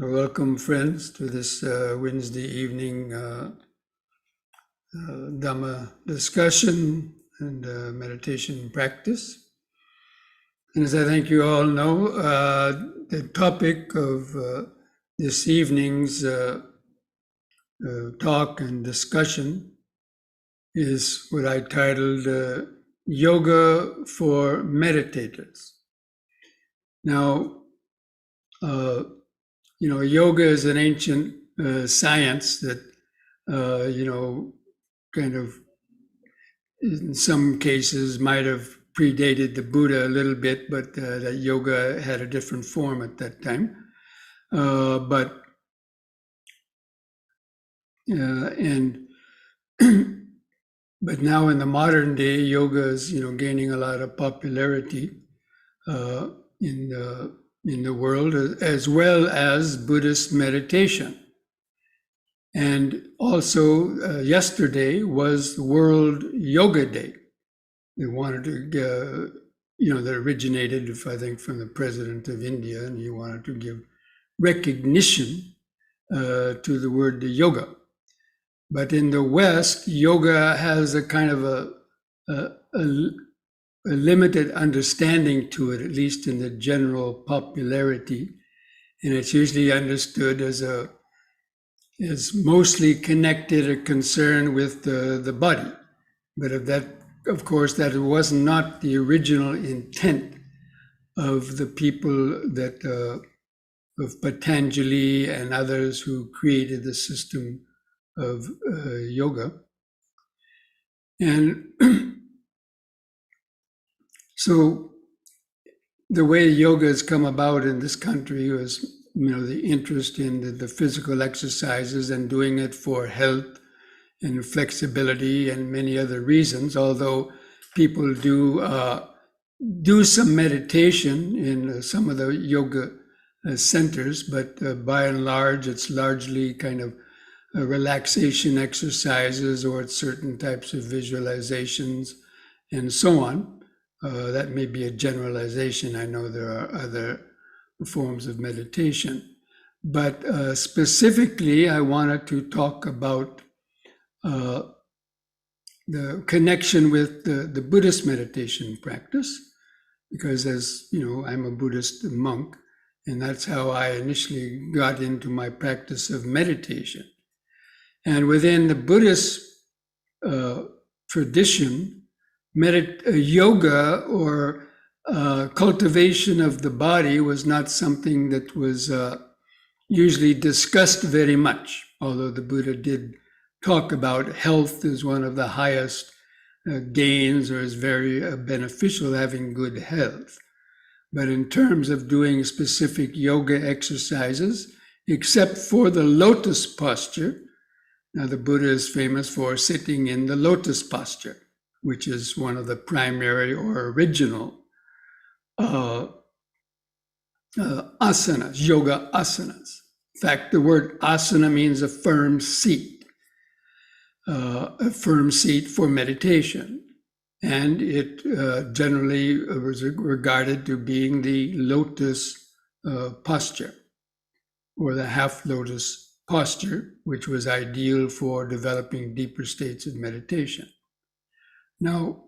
Welcome, friends, to this Wednesday evening Dhamma discussion and meditation practice. And as I think you all know, the topic of this evening's talk and discussion is what I titled Yoga for Meditators. Now, yoga is an ancient science that, kind of, in some cases, might have predated the Buddha a little bit, but that yoga had a different form at that time. But now in the modern day, yoga is, gaining a lot of popularity in the world, as well as Buddhist meditation. And also yesterday was World Yoga Day. They wanted to, that originated, I think, from the president of India, and he wanted to give recognition to the word yoga. But in the West, yoga has a kind of a limited understanding to it, at least in the general popularity, and it's usually understood as mostly connected or concerned with the body. But of course, that was not the original intent of the people of Patanjali and others who created the system of yoga. And so the way yoga has come about in this country was, the interest in the physical exercises and doing it for health and flexibility and many other reasons, although people do some meditation in some of the yoga centers, but by and large, it's largely kind of relaxation exercises or certain types of visualizations and so on. That may be a generalization. I know there are other forms of meditation. But specifically, I wanted to talk about the connection with the Buddhist meditation practice, because as you know, I'm a Buddhist monk, and that's how I initially got into my practice of meditation. And within the Buddhist tradition, yoga or cultivation of the body was not something that was usually discussed very much, although the Buddha did talk about health as one of the highest gains, or is very beneficial having good health. But in terms of doing specific yoga exercises, except for the lotus posture, now the Buddha is famous for sitting in the lotus posture, which is one of the primary or original asanas, yoga asanas. In fact, the word asana means a firm seat for meditation. And it generally was regarded to being the lotus posture, or the half lotus posture, which was ideal for developing deeper states of meditation. Now,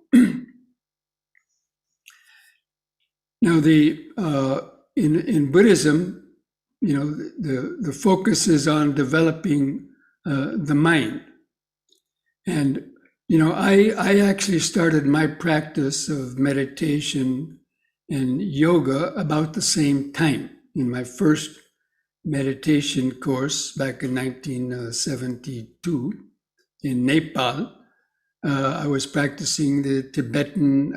in Buddhism, the focus is on developing the mind. And, I actually started my practice of meditation and yoga about the same time. In my first meditation course back in 1972 in Nepal, I was practicing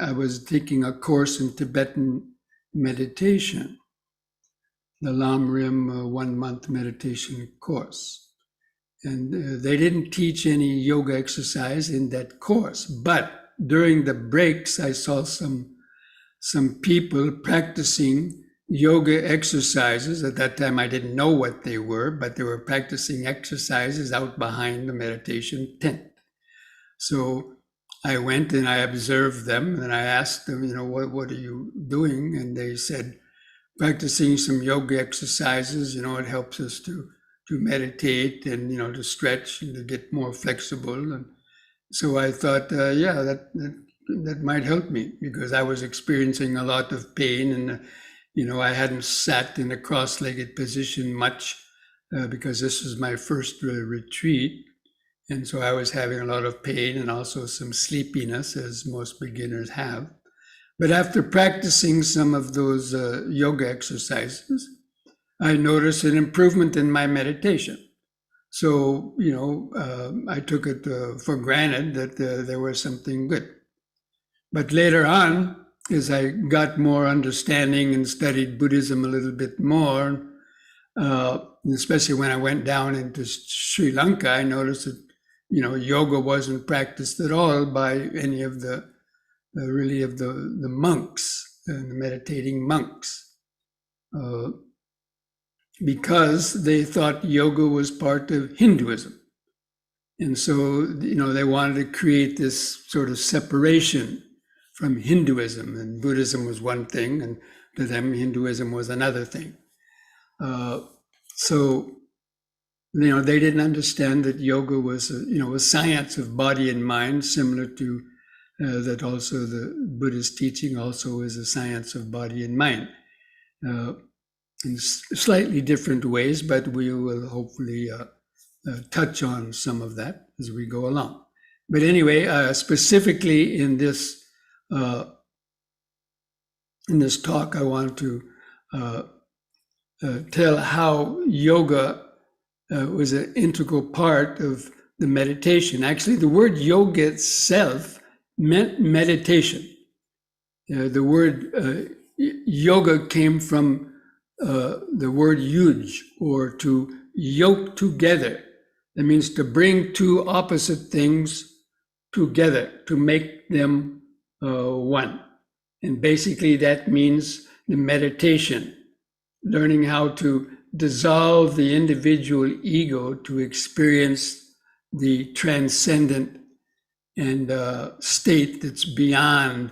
I was taking a course in Tibetan meditation, the Lam Rim 1-month meditation course. And they didn't teach any yoga exercise in that course, but during the breaks, I saw some people practicing yoga exercises. At that time, I didn't know what they were, but they were practicing exercises out behind the meditation tent. So I went and I observed them, and I asked them, what are you doing? And they said, practicing some yoga exercises. It helps us to meditate and, to stretch and to get more flexible. And so I thought, that might help me, because I was experiencing a lot of pain, and, I hadn't sat in a cross-legged position much because this was my first retreat. And so I was having a lot of pain and also some sleepiness, as most beginners have. But after practicing some of those yoga exercises, I noticed an improvement in my meditation. So, I took it for granted that there was something good. But later on, as I got more understanding and studied Buddhism a little bit more, especially when I went down into Sri Lanka, I noticed that, yoga wasn't practiced at all by any of the monks, the meditating monks, because they thought yoga was part of Hinduism. And so, they wanted to create this sort of separation from Hinduism, and Buddhism was one thing, and to them, Hinduism was another thing. So, they didn't understand that yoga was, a science of body and mind, similar to that also the Buddhist teaching also is a science of body and mind, in slightly different ways, but we will hopefully touch on some of that as we go along. But anyway, specifically in this talk, I want to tell how yoga was an integral part of the meditation. Actually, the word yoga itself meant meditation. The word yoga came from the word yuj, or to yoke together. That means to bring two opposite things together, to make them one. And basically that means the meditation, learning how to dissolve the individual ego to experience the transcendent and state that's beyond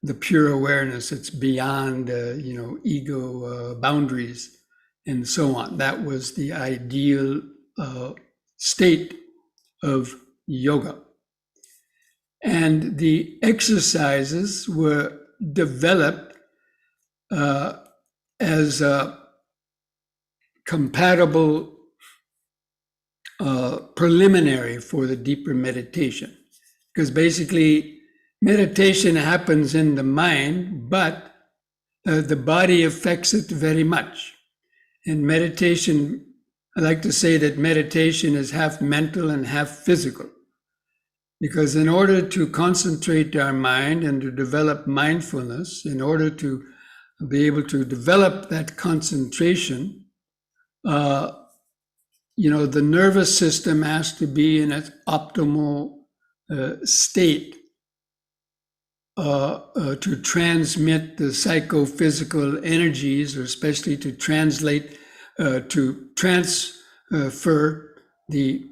the pure awareness, it's beyond ego boundaries and so on. That was the ideal state of yoga. And the exercises were developed as a compatible preliminary for the deeper meditation. Because basically, meditation happens in the mind, but the body affects it very much. And meditation, I like to say that meditation is half mental and half physical. Because in order to concentrate our mind and to develop mindfulness, in order to be able to develop that concentration, the nervous system has to be in its optimal state to transmit the psychophysical energies, or especially to transfer the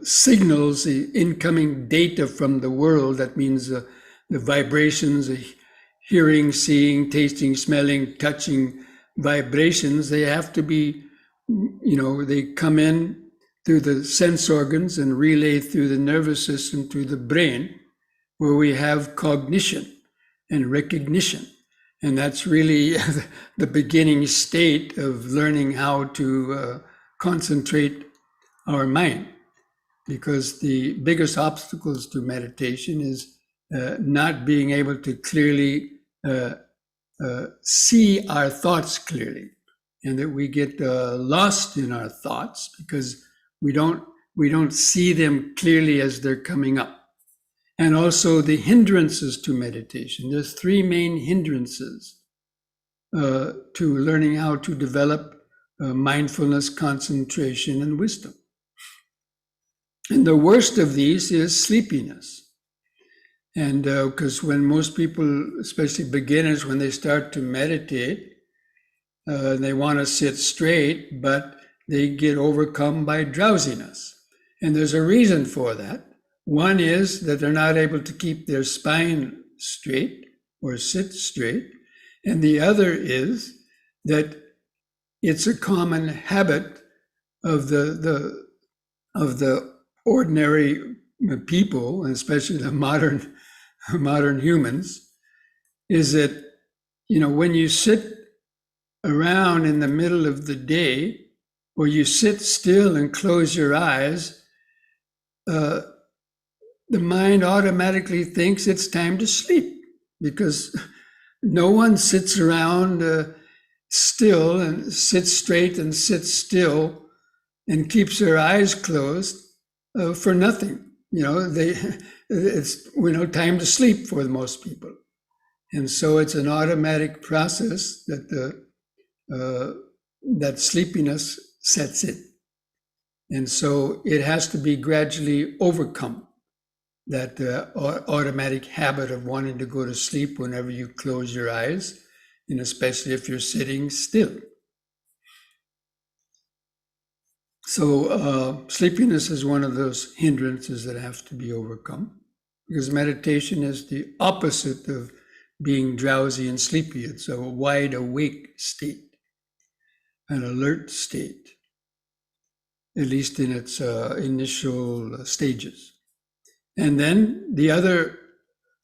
signals, the incoming data from the world. That means the vibrations, the hearing, seeing, tasting, smelling, touching vibrations. They have to be, they come in through the sense organs and relay through the nervous system to the brain, where we have cognition and recognition. And that's really the beginning state of learning how to concentrate our mind. Because the biggest obstacles to meditation is not being able to clearly see our thoughts clearly, and that we get lost in our thoughts because we don't see them clearly as they're coming up. And also the hindrances to meditation. There's three main hindrances to learning how to develop mindfulness, concentration, and wisdom. And the worst of these is sleepiness. And because when most people, especially beginners, when they start to meditate, they want to sit straight, but they get overcome by drowsiness. And there's a reason for that. One is that they're not able to keep their spine straight or sit straight. And the other is that it's a common habit of the ordinary people, especially the modern humans, is that, when you sit around in the middle of the day, or you sit still and close your eyes, the mind automatically thinks it's time to sleep, because no one sits around still and sits straight and sits still and keeps their eyes closed for nothing. It's time to sleep for most people, and so it's an automatic process that that sleepiness sets in, and so it has to be gradually overcome. That automatic habit of wanting to go to sleep whenever you close your eyes, and especially if you're sitting still. So sleepiness is one of those hindrances that have to be overcome, because meditation is the opposite of being drowsy and sleepy. It's a wide awake state, an alert state, at least in its initial stages. And then the other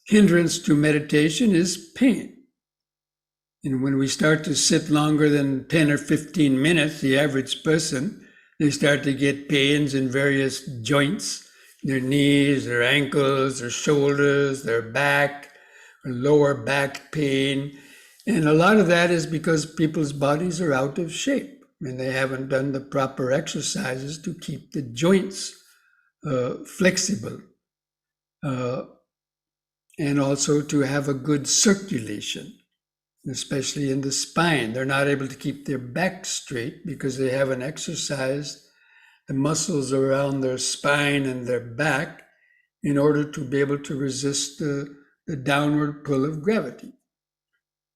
hindrance to meditation is pain. And when we start to sit longer than 10 or 15 minutes, the average person, they start to get pains in various joints, their knees, their ankles, their shoulders, their back, lower back pain. And a lot of that is because people's bodies are out of shape, and they haven't done the proper exercises to keep the joints flexible, and also to have a good circulation, especially in the spine. They're not able to keep their back straight because they haven't exercised the muscles around their spine and their back in order to be able to resist the downward pull of gravity.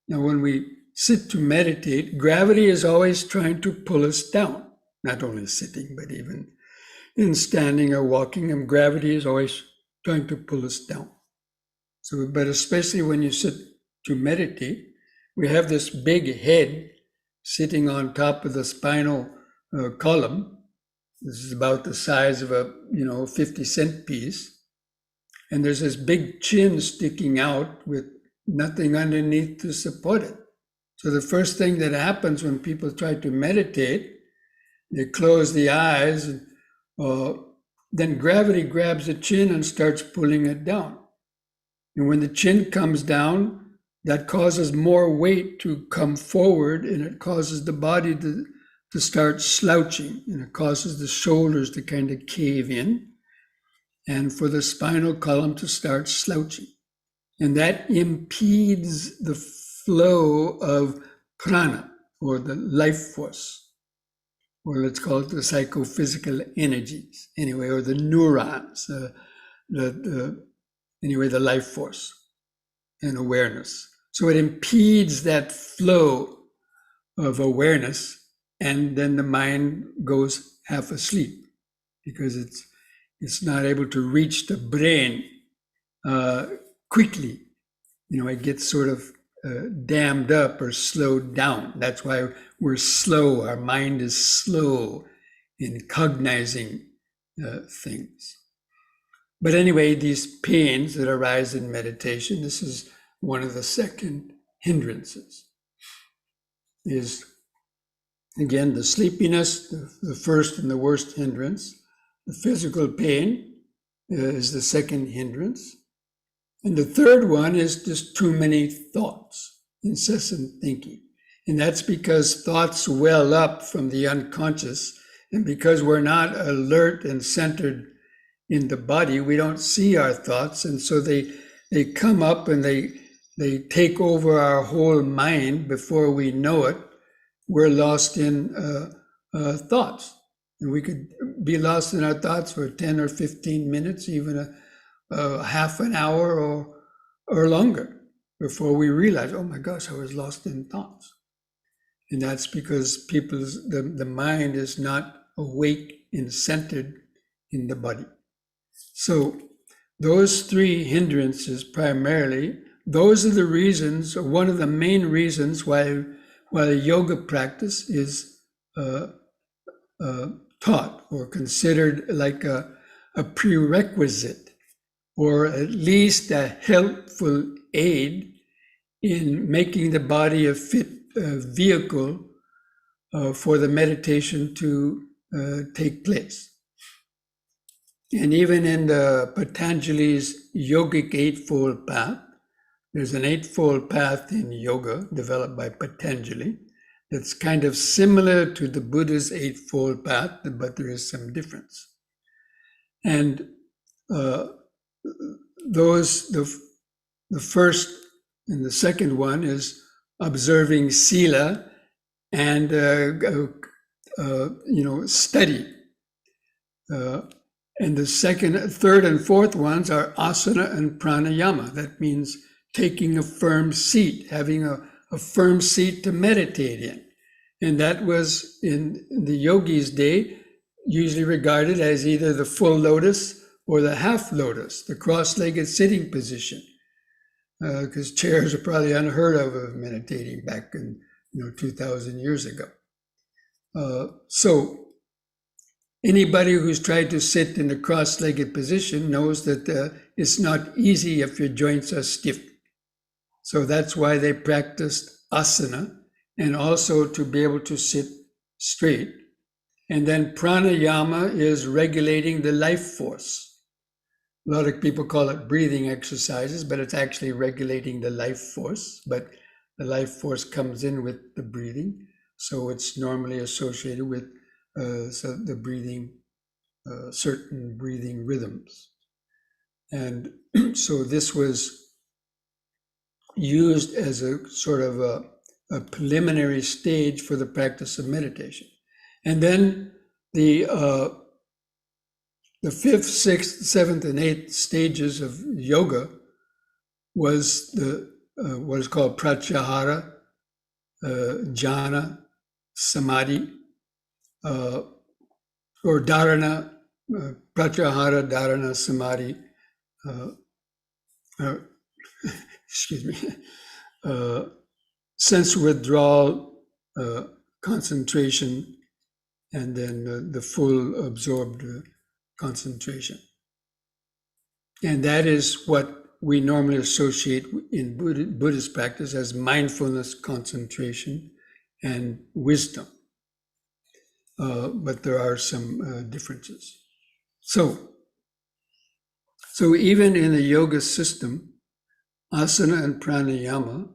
Now, when we sit to meditate, gravity is always trying to pull us down, not only sitting, but even in standing or walking, and gravity is always trying to pull us down. So, but especially when you sit to meditate, we have this big head sitting on top of the spinal column. This is about the size of a 50-cent piece. And there's this big chin sticking out with nothing underneath to support it. So the first thing that happens when people try to meditate, they close the eyes, and then gravity grabs the chin and starts pulling it down. And when the chin comes down, that causes more weight to come forward, and it causes the body to start slouching, and it causes the shoulders to kind of cave in, and for the spinal column to start slouching. And that impedes the flow of prana, or the life force, or let's call it the psychophysical energies, anyway, or the neurons, anyway, the life force and awareness. So it impedes that flow of awareness, and then the mind goes half asleep because it's not able to reach the brain quickly. It gets sort of dammed up or slowed down. That's why we're slow. Our mind is slow in cognizing things. But anyway, these pains that arise in meditation, this is one of the second hindrances, is again the sleepiness, the first and the worst hindrance. The physical pain is the second hindrance. And the third one is just too many thoughts, incessant thinking. And that's because thoughts well up from the unconscious, and because we're not alert and centered in the body, we don't see our thoughts, and so they come up and they take over our whole mind. Before we know it, we're lost in thoughts, and we could be lost in our thoughts for 10 or 15 minutes, even a half an hour or longer, before we realize, oh my gosh, I was lost in thoughts. And that's because the mind is not awake and centered in the body. So those three hindrances primarily, those are the reasons, or one of the main reasons why while a yoga practice is taught or considered like a prerequisite, or at least a helpful aid in making the body a fit vehicle for the meditation to take place. And even in the Patanjali's yogic eightfold path, there's an eightfold path in yoga developed by Patanjali that's kind of similar to the Buddha's eightfold path, but there is some difference. And the first and the second one is observing sila and study. And the second, third, and fourth ones are asana and pranayama. That means taking a firm seat, having a firm seat to meditate in. And that was in the yogi's day usually regarded as either the full lotus or the half lotus, the cross-legged sitting position, because chairs are probably unheard of meditating back in 2,000 years ago. So anybody who's tried to sit in a cross-legged position knows that it's not easy if your joints are stiff. So that's why they practiced asana, and also to be able to sit straight. And then pranayama is regulating the life force. A lot of people call it breathing exercises, but it's actually regulating the life force. But the life force comes in with the breathing, so it's normally associated with the breathing, certain breathing rhythms. And so this was used as a sort of a preliminary stage for the practice of meditation. And then the fifth, sixth, seventh, and eighth stages of yoga was what is called pratyahara, jhana, samadhi, or dharana, pratyahara, dharana, samadhi, sense withdrawal, concentration, and then the full absorbed concentration. And that is what we normally associate in Buddhist practice as mindfulness, concentration, and wisdom. But there are some differences. So even in the yoga system, asana and pranayama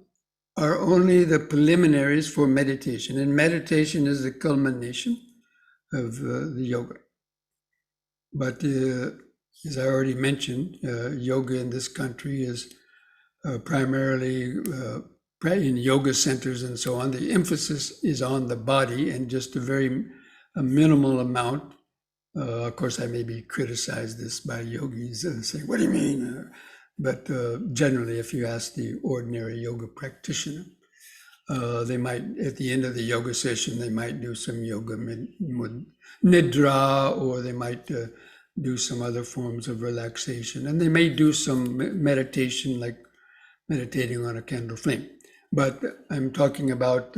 are only the preliminaries for meditation, and meditation is the culmination of the yoga. But as I already mentioned, yoga in this country is primarily in yoga centers and so on. The emphasis is on the body and just a minimal amount. Of course, I may be criticized this by yogis and say, "What do you mean?" But generally, if you ask the ordinary yoga practitioner, they might, at the end of the yoga session, they might do some yoga nidra, or they might do some other forms of relaxation. And they may do some meditation, like meditating on a candle flame. But I'm talking about,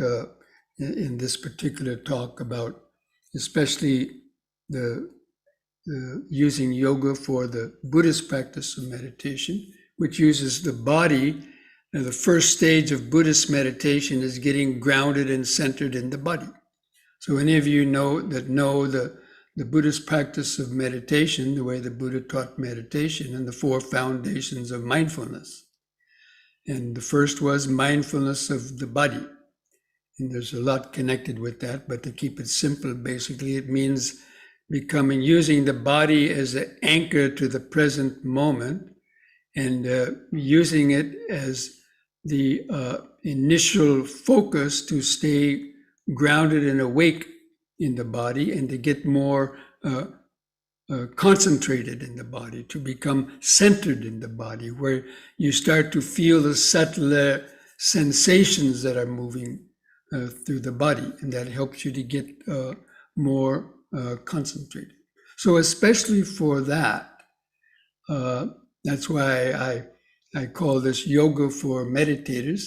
in this particular talk, about especially the using yoga for the Buddhist practice of meditation, which uses the body. And the first stage of Buddhist meditation is getting grounded and centered in the body. So any of you know the Buddhist practice of meditation, the way the Buddha taught meditation, and the four foundations of mindfulness. And the first was mindfulness of the body. And there's a lot connected with that, but to keep it simple, basically it means using the body as an anchor to the present moment, and using it as the initial focus to stay grounded and awake in the body, and to get more concentrated in the body, to become centered in the body, where you start to feel the subtler sensations that are moving through the body, and that helps you to get more concentrated. So especially for that, that's why I call this yoga for meditators.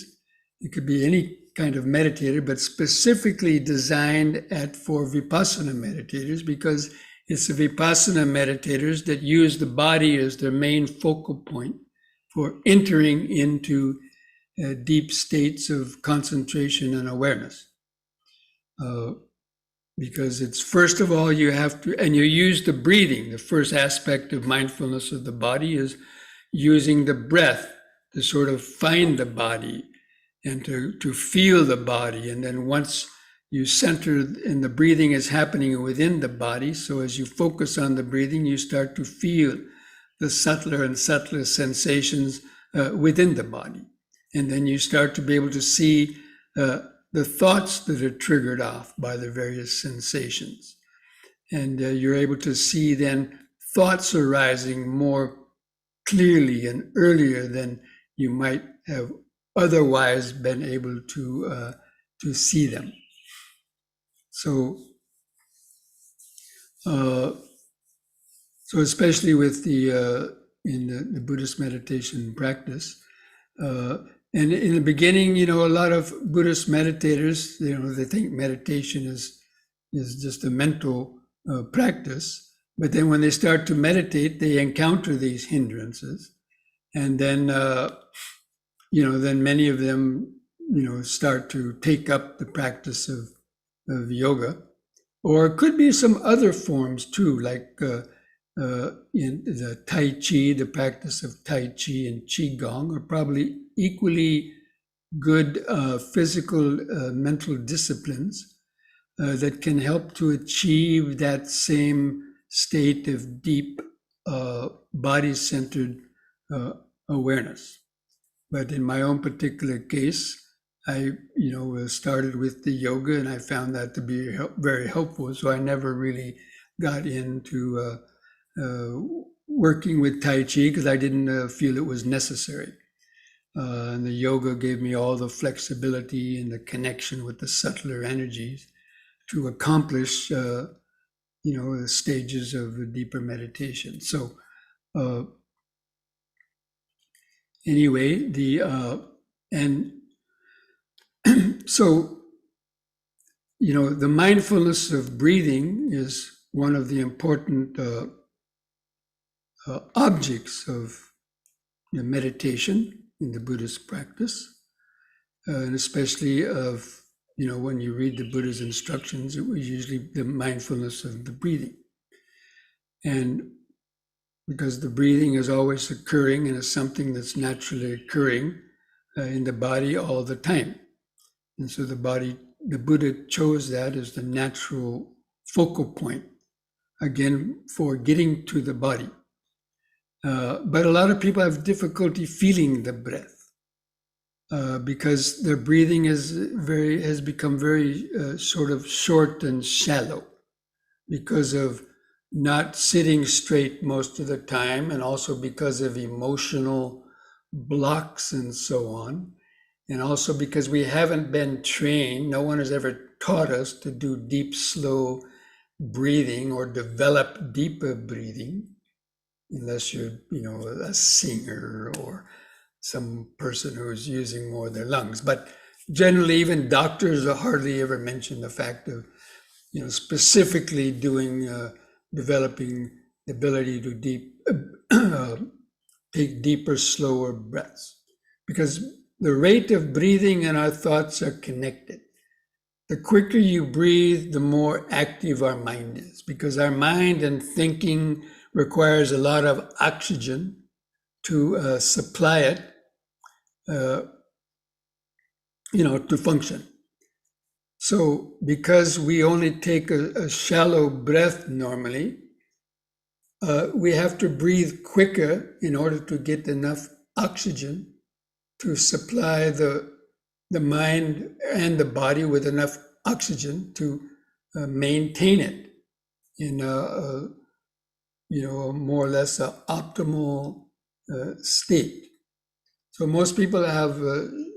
It could be any kind of meditator, but specifically designed for Vipassana meditators, because it's the Vipassana meditators that use the body as their main focal point for entering into deep states of concentration and awareness. Because it's, first of all, you have to, and you use the breathing. The first aspect of mindfulness of the body is using the breath to sort of find the body and to feel the body. And then once you center, and the breathing is happening within the body, so as you focus on the breathing, you start to feel the subtler and subtler sensations within the body. And then you start to be able to see the thoughts that are triggered off by the various sensations. And you're able to see then thoughts arising more clearly and earlier than you might have otherwise been able to see them. So especially with in the Buddhist meditation practice, and in the beginning, a lot of Buddhist meditators, they think meditation is just a mental practice. But then when they start to meditate, they encounter these hindrances. And then, then many of them, start to take up the practice of yoga. Or it could be some other forms too, like in the Tai Chi, the practice of Tai Chi and Qigong are probably equally good physical, mental disciplines that can help to achieve that same state of deep body-centered awareness. But in my own particular case, I started with the yoga, and I found that to be very helpful. So I never really got into working with Tai Chi because I didn't feel it was necessary. And the yoga gave me all the flexibility and the connection with the subtler energies to accomplish, the stages of a deeper meditation. So anyway, so, the mindfulness of breathing is one of the important objects of the meditation in the Buddhist practice, and especially of, when you read the Buddha's instructions, it was usually the mindfulness of the breathing. And because the breathing is always occurring and is something that's naturally occurring in the body all the time. And so the Buddha chose that as the natural focal point, again, for getting to the body. But a lot of people have difficulty feeling the breath because their breathing has become very sort of short and shallow because of not sitting straight most of the time, and also because of emotional blocks and so on. And also because we haven't been trained, no one has ever taught us to do deep, slow breathing or develop deeper breathing, unless you're, a singer or some person who is using more of their lungs. But generally, even doctors hardly ever mention the fact of, specifically developing the ability to take deeper, slower breaths. Because the rate of breathing and our thoughts are connected. The quicker you breathe, the more active our mind is, because our mind and thinking requires a lot of oxygen to supply it, to function. So because we only take a shallow breath normally, we have to breathe quicker in order to get enough oxygen to supply the mind and the body with enough oxygen to maintain it in a more or less optimal state. So most people have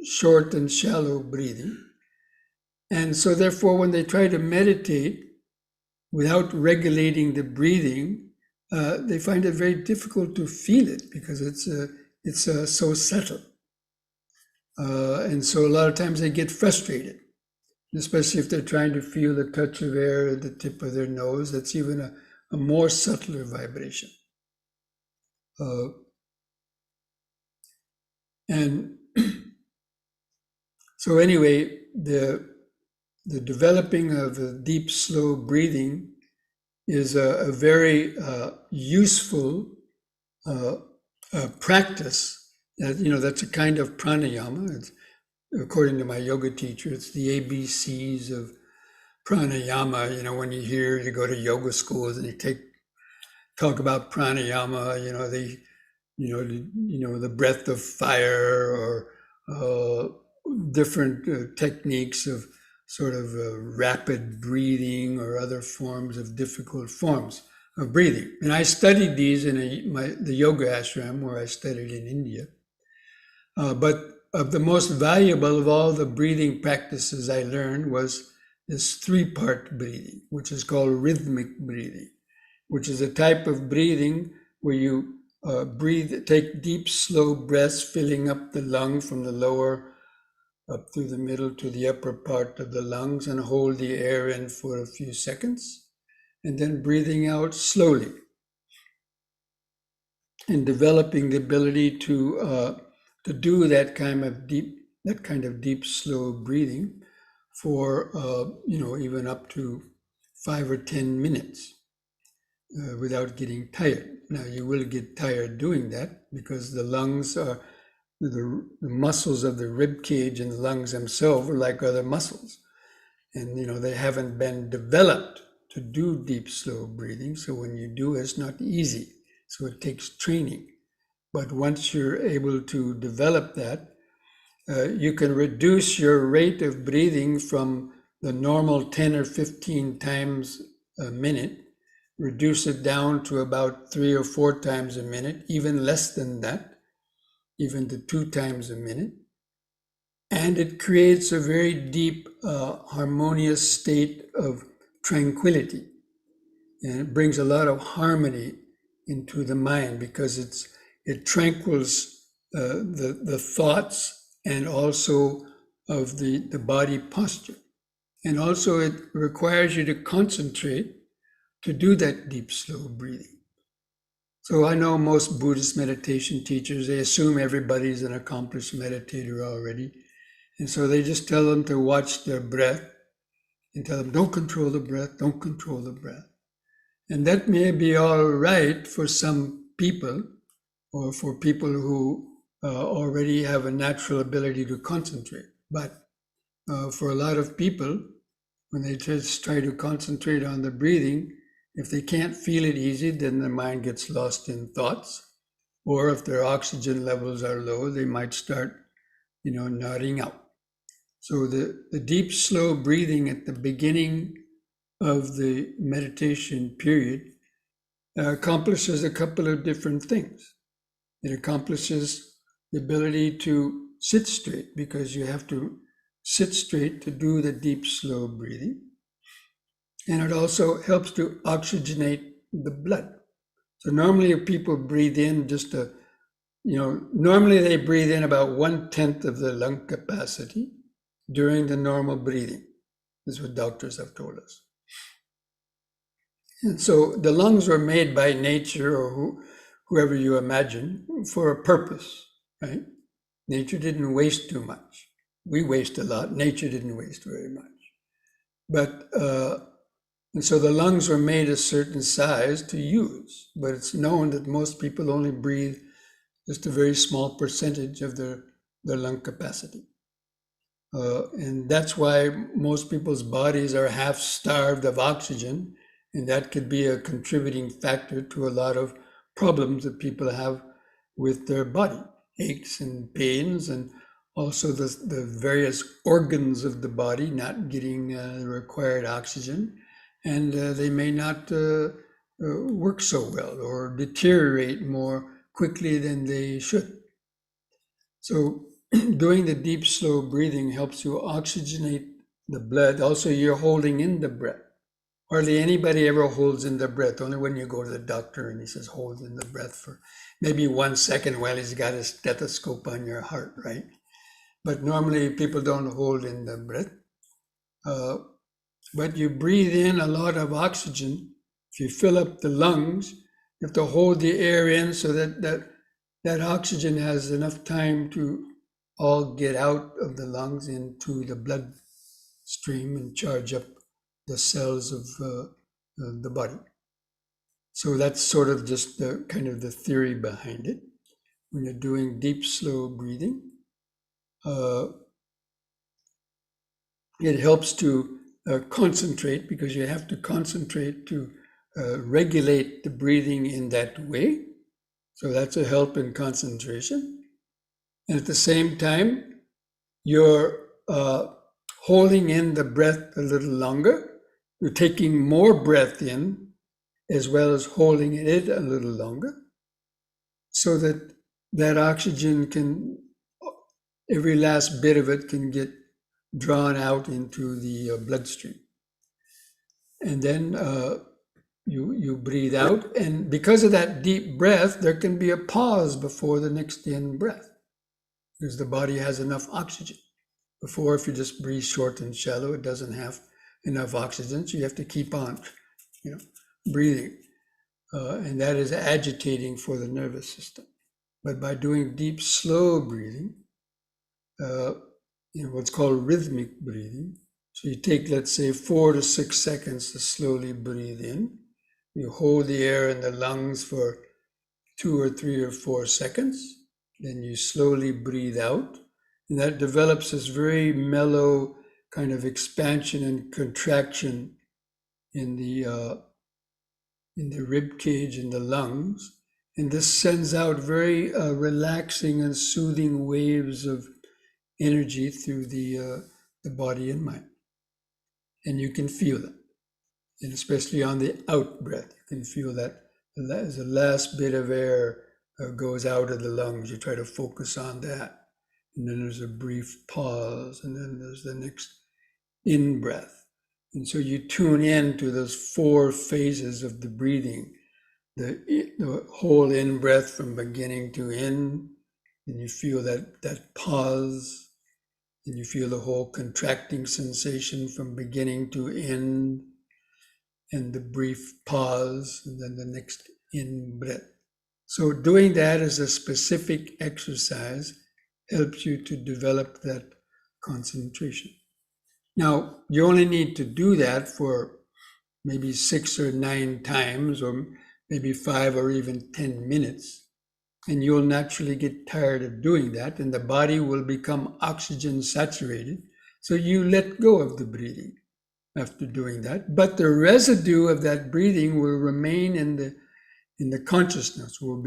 short and shallow breathing. And so therefore, when they try to meditate without regulating the breathing, they find it very difficult to feel it because it's so subtle. And so a lot of times they get frustrated, especially if they're trying to feel the touch of air at the tip of their nose. That's even a more subtler vibration. And so anyway, the developing of the deep, slow breathing is a very useful practice. That's a kind of pranayama. It's, according to my yoga teacher, it's the ABCs of pranayama. When you go to yoga schools and you talk about pranayama, the breath of fire or different techniques of sort of rapid breathing or other forms of difficult forms of breathing. And I studied these in the yoga ashram where I studied in India. But of the most valuable of all the breathing practices I learned was this 3-part breathing, which is called rhythmic breathing, which is a type of breathing where you take deep, slow breaths, filling up the lung from the lower up through the middle to the upper part of the lungs, and hold the air in for a few seconds, and then breathing out slowly, and developing the ability to do that kind of deep, slow breathing for even up to 5 or 10 minutes without getting tired. Now, you will get tired doing that because the lungs are the muscles of the rib cage and the lungs themselves are like other muscles, and they haven't been developed to do deep, slow breathing. So when you do, it's not easy. So it takes training. But once you're able to develop that, you can reduce your rate of breathing from the normal 10 or 15 times a minute, reduce it down to about 3 or 4 times a minute, even less than that, even to 2 times a minute. And it creates a very deep, harmonious state of tranquility. And it brings a lot of harmony into the mind because it tranquils the thoughts and also of the body posture. And also it requires you to concentrate to do that deep, slow breathing. So I know most Buddhist meditation teachers, they assume everybody's an accomplished meditator already. And so they just tell them to watch their breath and tell them, don't control the breath, don't control the breath. And that may be all right for some people or for people who already have a natural ability to concentrate. But for a lot of people, when they just try to concentrate on the breathing, if they can't feel it easy, then their mind gets lost in thoughts. Or if their oxygen levels are low, they might start, nodding out. So the deep, slow breathing at the beginning of the meditation period accomplishes a couple of different things. It accomplishes the ability to sit straight, because you have to sit straight to do the deep, slow breathing. And it also helps to oxygenate the blood. So normally if people breathe in normally they breathe in about 1/10 of the lung capacity during the normal breathing. This is what doctors have told us. And so the lungs were made by nature, or whoever you imagine, for a purpose, right? Nature didn't waste too much. We waste a lot. Nature didn't waste very much. But and so the lungs were made a certain size to use, but it's known that most people only breathe just a very small percentage of their lung capacity. And that's why most people's bodies are half starved of oxygen, and that could be a contributing factor to a lot of problems that people have with their body, aches and pains, and also the various organs of the body not getting the required oxygen. And they may not work so well or deteriorate more quickly than they should. So doing the deep, slow breathing helps you oxygenate the blood. Also, you're holding in the breath. Hardly anybody ever holds in the breath, only when you go to the doctor and he says, hold in the breath for maybe 1 second while he's got a stethoscope on your heart, right? but normally people don't hold in the breath. But you breathe in a lot of oxygen. If you fill up the lungs, you have to hold the air in so that oxygen has enough time to all get out of the lungs into the blood stream and charge up the cells of the body. So that's sort of just the kind of the theory behind it. When you're doing deep, slow breathing, it helps to concentrate, because you have to concentrate to regulate the breathing in that way. So that's a help in concentration. And at the same time, you're holding in the breath a little longer. You're taking more breath in, as well as holding it a little longer, so that that oxygen can, every last bit of it can get drawn out into the bloodstream. And then you breathe out, and because of that deep breath, there can be a pause before the next in breath, because the body has enough oxygen. Before, if you just breathe short and shallow, it doesn't have enough oxygen, so you have to keep on, breathing. And that is agitating for the nervous system. But by doing deep, slow breathing, what's called rhythmic breathing, so you take, let's say, 4 to 6 seconds to slowly breathe in. You hold the air in the lungs for 2 or 3 or 4 seconds. Then you slowly breathe out. And that develops this very mellow kind of expansion and contraction in the rib cage and the lungs. And this sends out very relaxing and soothing waves of energy through the body and mind. And you can feel that. And especially on the out breath, you can feel that as the last bit of air goes out of the lungs, you try to focus on that. And then there's a brief pause, and then there's the next in-breath. And so you tune in to those 4 phases of the breathing. The whole in-breath from beginning to end, and you feel that pause, and you feel the whole contracting sensation from beginning to end, and the brief pause, and then the next in-breath. So doing that as a specific exercise helps you to develop that concentration. Now, you only need to do that for maybe 6 or 9 times, or maybe 5 or even 10 minutes. And you'll naturally get tired of doing that, and the body will become oxygen saturated. So you let go of the breathing after doing that. But the residue of that breathing will remain in the consciousness, will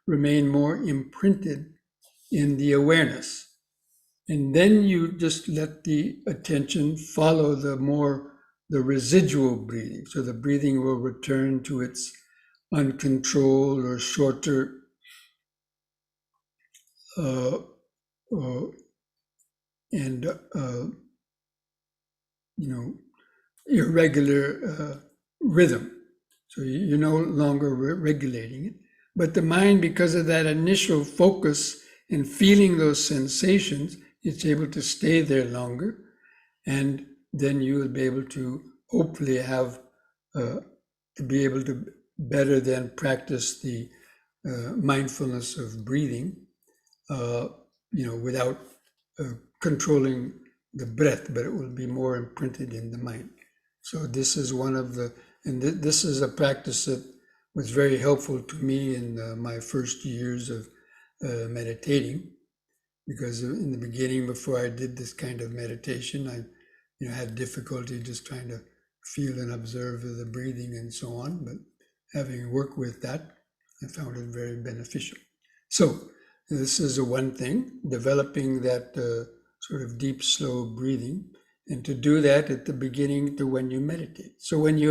remain more imprinted in the awareness. And then you just let the attention follow the residual breathing. So the breathing will return to its uncontrolled or shorter irregular rhythm. So you're no longer regulating it. But the mind, because of that initial focus in feeling those sensations, it's able to stay there longer. And then you will be able to hopefully have, to be able to better than practice the mindfulness of breathing, without controlling the breath, but it will be more imprinted in the mind. So this is one of this is a practice that was very helpful to me in my first years of meditating, because in the beginning, before I did this kind of meditation, I had difficulty just trying to feel and observe the breathing and so on. But having worked with that, I found it very beneficial. So this is one thing, developing that sort of deep, slow breathing, and to do that at the beginning to when you meditate. So when you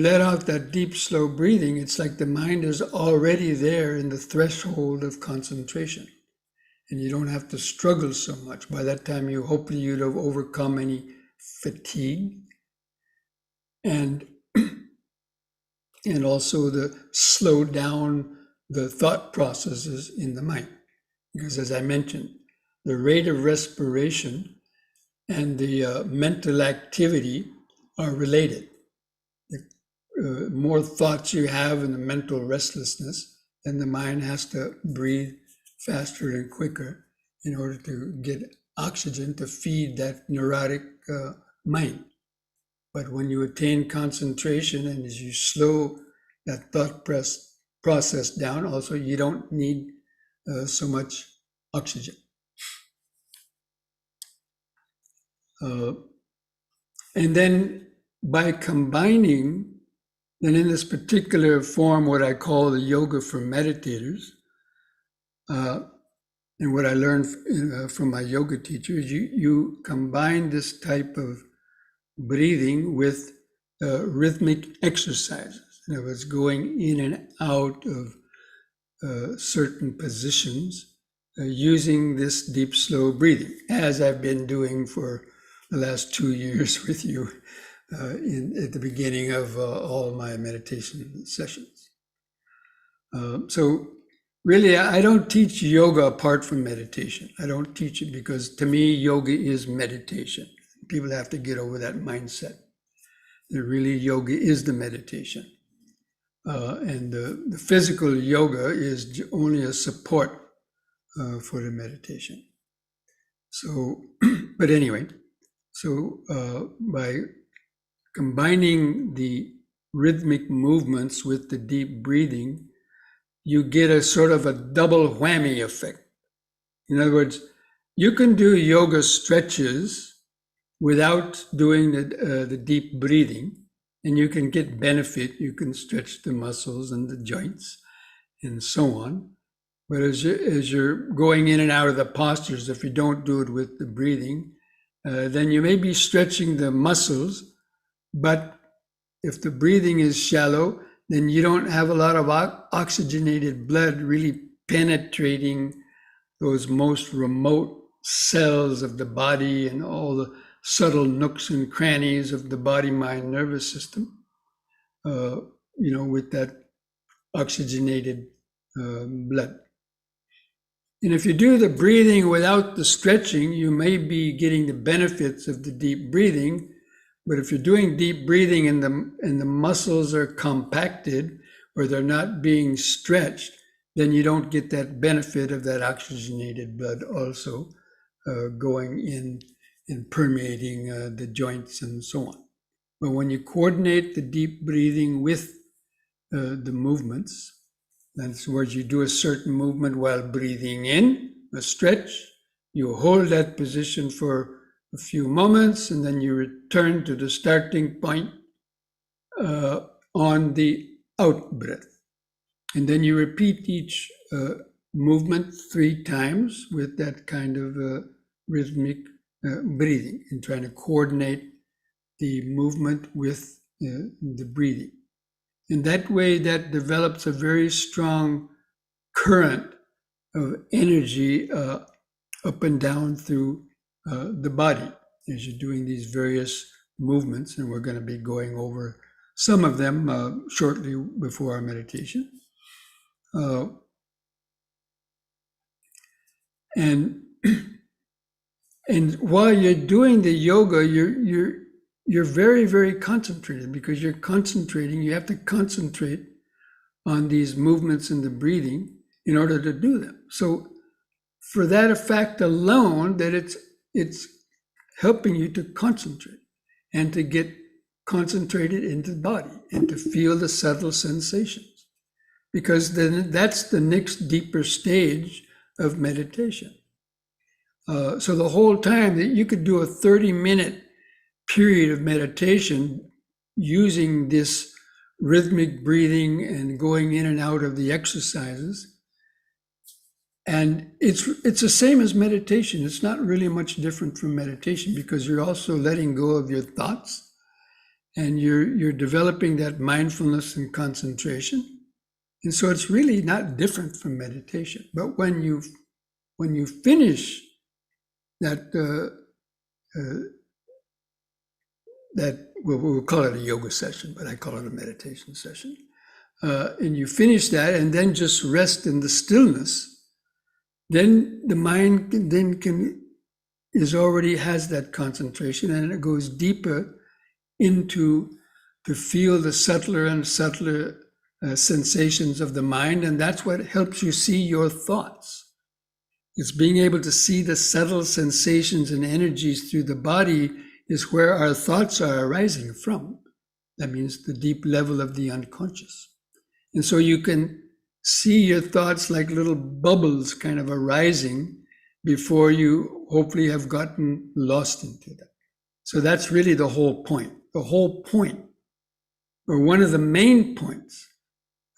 let out that deep, slow breathing, it's like the mind is already there in the threshold of concentration. And you don't have to struggle so much. By that time, hopefully you'd have overcome any fatigue, and also slow down the thought processes in the mind. because as I mentioned, the rate of respiration and the mental activity are related. The more thoughts you have and the mental restlessness, then the mind has to breathe faster and quicker in order to get oxygen to feed that neurotic mind. But when you attain concentration and as you slow that thought process down, also you don't need so much oxygen. And then by combining, then in this particular form, what I call the yoga for meditators, and what I learned from my yoga teachers, you combine this type of breathing with rhythmic exercises. In other words, going in and out of certain positions using this deep, slow breathing, as I've been doing for the last 2 years with you at the beginning of all my meditation sessions. So really, I don't teach yoga apart from meditation. I don't teach it because to me, yoga is meditation. People have to get over that mindset. That really yoga is the meditation. And the physical yoga is only a support for the meditation. So, but anyway, so by combining the rhythmic movements with the deep breathing, you get a sort of a double whammy effect. In other words, you can do yoga stretches without doing the deep breathing, and you can get benefit. You can stretch the muscles and the joints and so on. But as you're going in and out of the postures, if you don't do it with the breathing, then you may be stretching the muscles, but if the breathing is shallow, then you don't have a lot of oxygenated blood really penetrating those most remote cells of the body and all the subtle nooks and crannies of the body-mind nervous system, with that oxygenated blood. And if you do the breathing without the stretching, you may be getting the benefits of the deep breathing. But if you're doing deep breathing and the muscles are compacted or they're not being stretched, then you don't get that benefit of that oxygenated blood also going in and permeating the joints and so on. But when you coordinate the deep breathing with the movements, that's where you do a certain movement while breathing in, a stretch, you hold that position for a few moments, and then you return to the starting point on the out breath. And then you repeat each movement 3 times with that kind of rhythmic breathing and trying to coordinate the movement with the breathing. And that way, that develops a very strong current of energy up and down through the body as you're doing these various movements. And we're going to be going over some of them shortly before our meditation. And while you're doing the yoga, you're very, very concentrated because you're concentrating. You have to concentrate on these movements and the breathing in order to do them. So for that fact alone, that it's helping you to concentrate and to get concentrated into the body and to feel the subtle sensations, because then that's the next deeper stage of meditation. So the whole time that you could do a 30-minute period of meditation using this rhythmic breathing and going in and out of the exercises. And it's the same as meditation. It's not really much different from meditation because you're also letting go of your thoughts and you're developing that mindfulness and concentration. And so it's really not different from meditation. But when you finish that we'll call it a yoga session, but I call it a meditation session. And you finish that and then just rest in the stillness, then the mind already has that concentration, and it goes deeper into to feel the subtler and subtler sensations of the mind, and that's what helps you see your thoughts. It's being able to see the subtle sensations and energies through the body is where our thoughts are arising from. That means the deep level of the unconscious. And so you can see your thoughts like little bubbles kind of arising before you hopefully have gotten lost into them. So that's really the whole point. The whole point, or one of the main points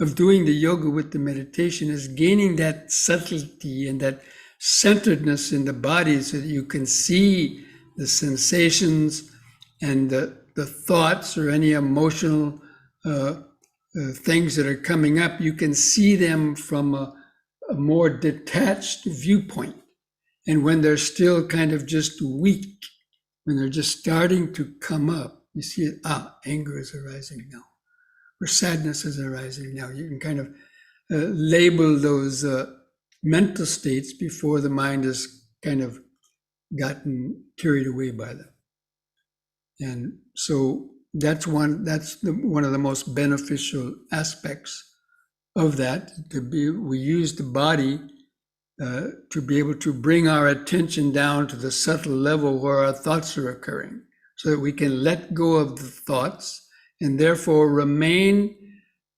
of doing the yoga with the meditation, is gaining that subtlety and that centeredness in the body so that you can see the sensations and the thoughts or any emotional things that are coming up. You can see them from a more detached viewpoint. And when they're still kind of just weak, when they're just starting to come up, you see it, anger is arising now, or sadness is arising now. You can kind of label those mental states before the mind has kind of gotten carried away by them. And so that's one of the most beneficial aspects of that. We use the body to be able to bring our attention down to the subtle level where our thoughts are occurring, so that we can let go of the thoughts and therefore remain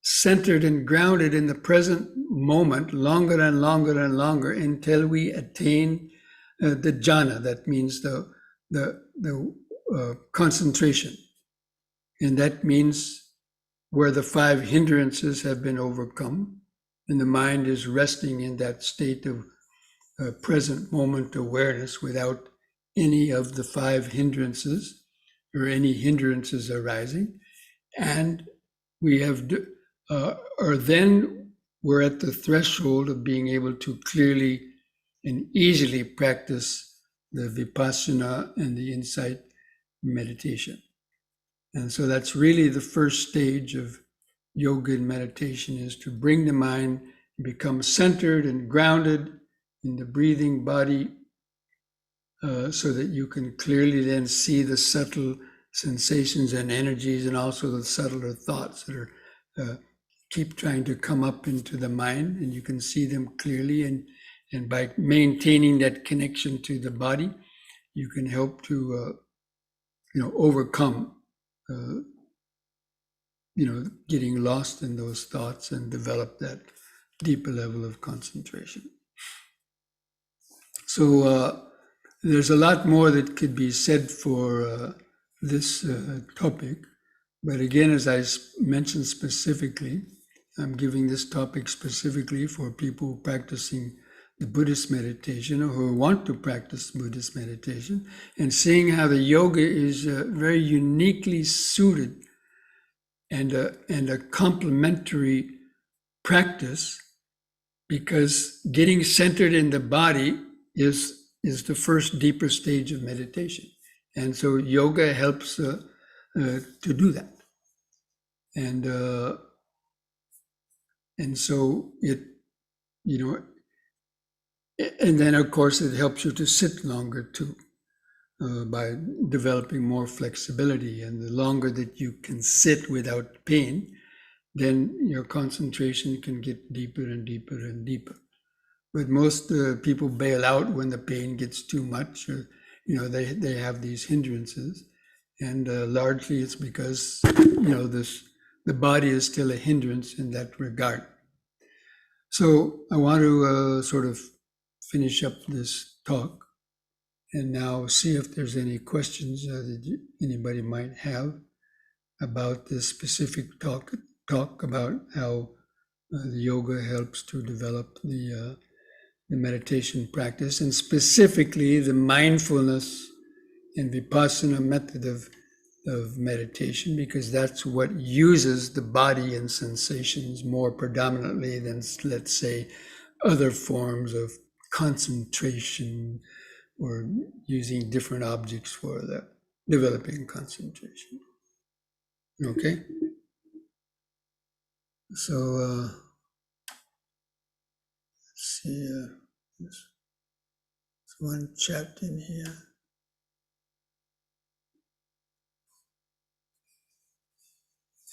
centered and grounded in the present moment longer and longer and longer until we attain the jhana. That means the concentration. And that means where the 5 hindrances have been overcome and the mind is resting in that state of present moment awareness without any of the 5 hindrances or any hindrances arising. And we have, or then we're at the threshold of being able to clearly and easily practice the vipassana and the insight meditation. And so that's really the first stage of yoga and meditation, is to bring the mind and become centered and grounded in the breathing body, so that you can clearly then see the subtle sensations and energies, and also the subtler thoughts that are keep trying to come up into the mind, and you can see them clearly. And by maintaining that connection to the body, you can help to overcome getting lost in those thoughts and develop that deeper level of concentration. So there's a lot more that could be said for this topic. But again, as I mentioned specifically, I'm giving this topic specifically for people practicing the Buddhist meditation, or who want to practice Buddhist meditation, and seeing how the yoga is very uniquely suited and a complementary practice, because getting centered in the body is the first deeper stage of meditation. And so yoga helps to do that. And so it, and then of course it helps you to sit longer too, by developing more flexibility. And the longer that you can sit without pain, then your concentration can get deeper and deeper and deeper. But most people bail out when the pain gets too much, or they have these hindrances, and largely it's because the body is still a hindrance in that regard. So I want to sort of finish up this talk, and now see if there's any questions that anybody might have about this specific talk about how the yoga helps to develop the meditation practice, and specifically the mindfulness and vipassana method of meditation, because that's what uses the body and sensations more predominantly than, let's say, other forms of concentration, or using different objects for the developing concentration. Okay? So, let's see. one chat in here.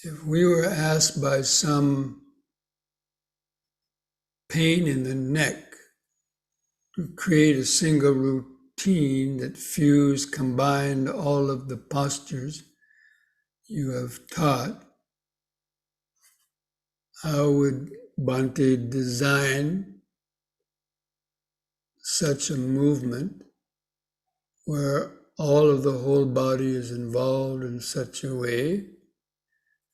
If we were asked by some pain in the neck to create a single routine that combined all of the postures you have taught, how would Bhante design such a movement where all of the whole body is involved in such a way,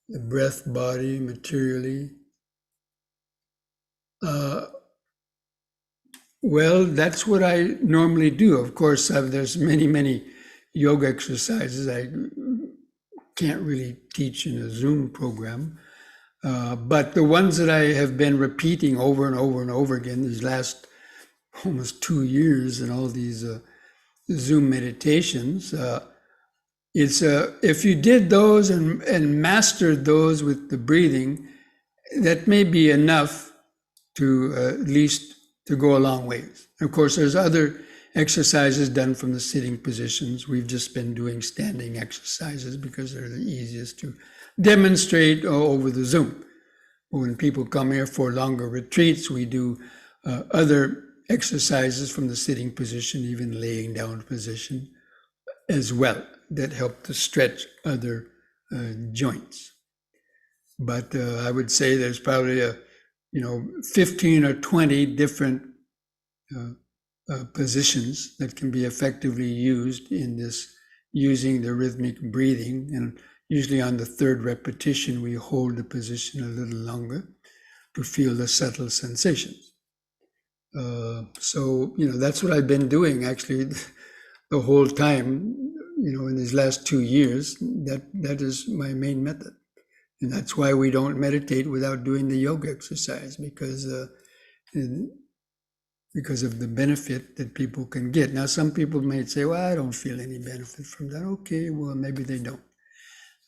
the breath body materially? Well, that's what I normally do. Of course, there's many yoga exercises I can't really teach in a Zoom program. But the ones that I have been repeating over and over and over again these last almost 2 years in all these Zoom meditations, if you did those and mastered those with the breathing, that may be enough to at least to go a long ways. Of course, there's other exercises done from the sitting positions. We've just been doing standing exercises because they're the easiest to demonstrate over the Zoom. When people come here for longer retreats, we do other exercises from the sitting position, even laying down position as well, that help to stretch other joints. But I would say there's probably 15 or 20 different positions that can be effectively used in this, using the rhythmic breathing. And usually on the third repetition, we hold the position a little longer to feel the subtle sensations. So that's what I've been doing actually the whole time, in these last 2 years. That is my main method. And that's why we don't meditate without doing the yoga exercise, because of the benefit that people can get. Now, some people may say, well, I don't feel any benefit from that. Okay, well, maybe they don't.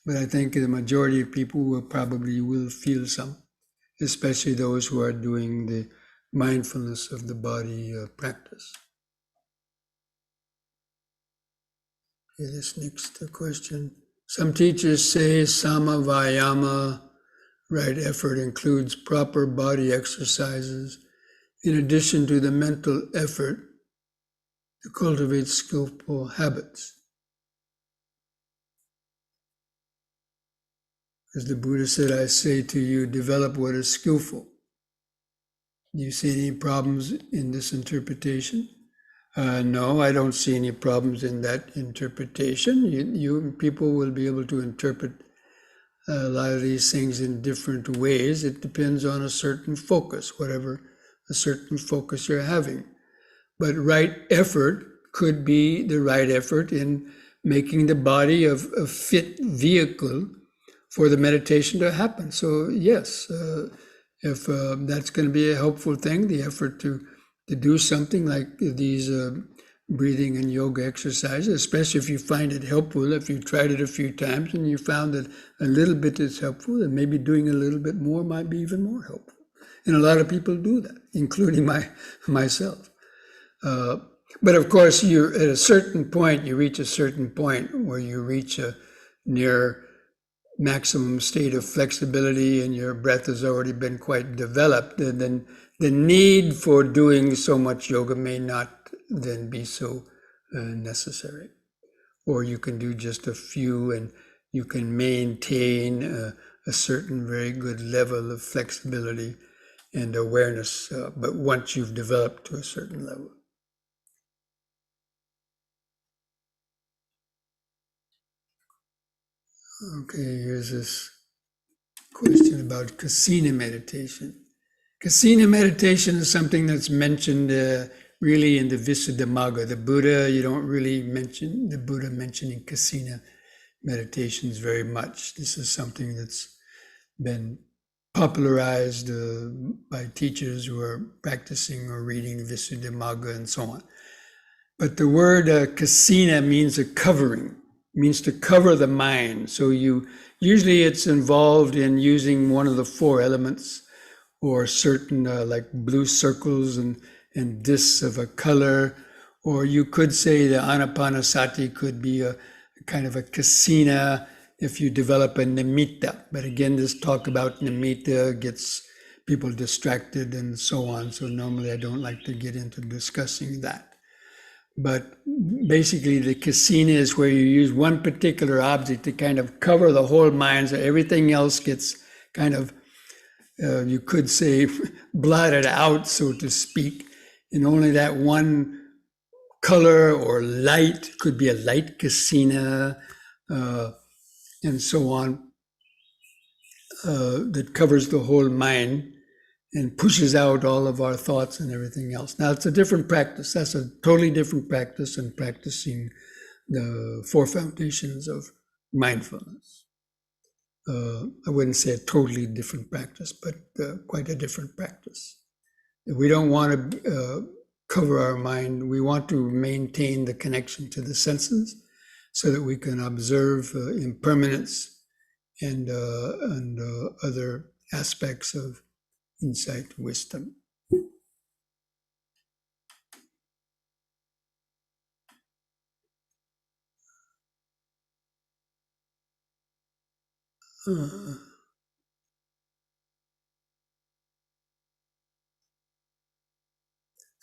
But I think the majority of people will feel some, especially those who are doing the mindfulness of the body practice. Okay, this next question. Some teachers say Samma Vayama, right effort, includes proper body exercises in addition to the mental effort to cultivate skillful habits. As the Buddha said, I say to you, develop what is skillful. Do you see any problems in this interpretation? No, I don't see any problems in that interpretation. You people will be able to interpret a lot of these things in different ways. It depends on a certain focus, whatever a certain focus you're having. But right effort could be the right effort in making the body a fit vehicle for the meditation to happen. So yes, if that's going to be a helpful thing, the effort to do something like these breathing and yoga exercises, especially if you find it helpful, if you tried it a few times and you found that a little bit is helpful, then maybe doing a little bit more might be even more helpful. And a lot of people do that, including myself. But of course, at a certain point, you reach a certain point where you reach a near maximum state of flexibility and your breath has already been quite developed, and then the need for doing so much yoga may not then be so necessary. Or you can do just a few and you can maintain a certain very good level of flexibility and awareness, but once you've developed to a certain level. Okay, here's this question about Kasina meditation. Kasina meditation is something that's mentioned really in the Visuddhimagga. The Buddha, you don't really mention the Buddha mentioning Kasina meditations very much. This is something that's been popularized by teachers who are practicing or reading Visuddhimagga and so on. But the word Kasina means a covering, means to cover the mind. So usually it's involved in using one of the four elements, or certain like blue circles and discs of a color, Or you could say the anapanasati could be a kind of a kasina if you develop a nimitta. But again, this talk about nimitta gets people distracted and so on. So normally I don't like to get into discussing that. But basically the kasina is where you use one particular object to kind of cover the whole mind, so everything else gets kind of, you could say, blotted out, so to speak, and only that one color or light, could be a light kasina, and so on, that covers the whole mind and pushes out all of our thoughts and everything else. Now, it's a different practice. That's a totally different practice than practicing the four foundations of mindfulness. I wouldn't say a totally different practice, but quite a different practice. We don't want to cover our mind. We want to maintain the connection to the senses so that we can observe impermanence and other aspects of insight, wisdom.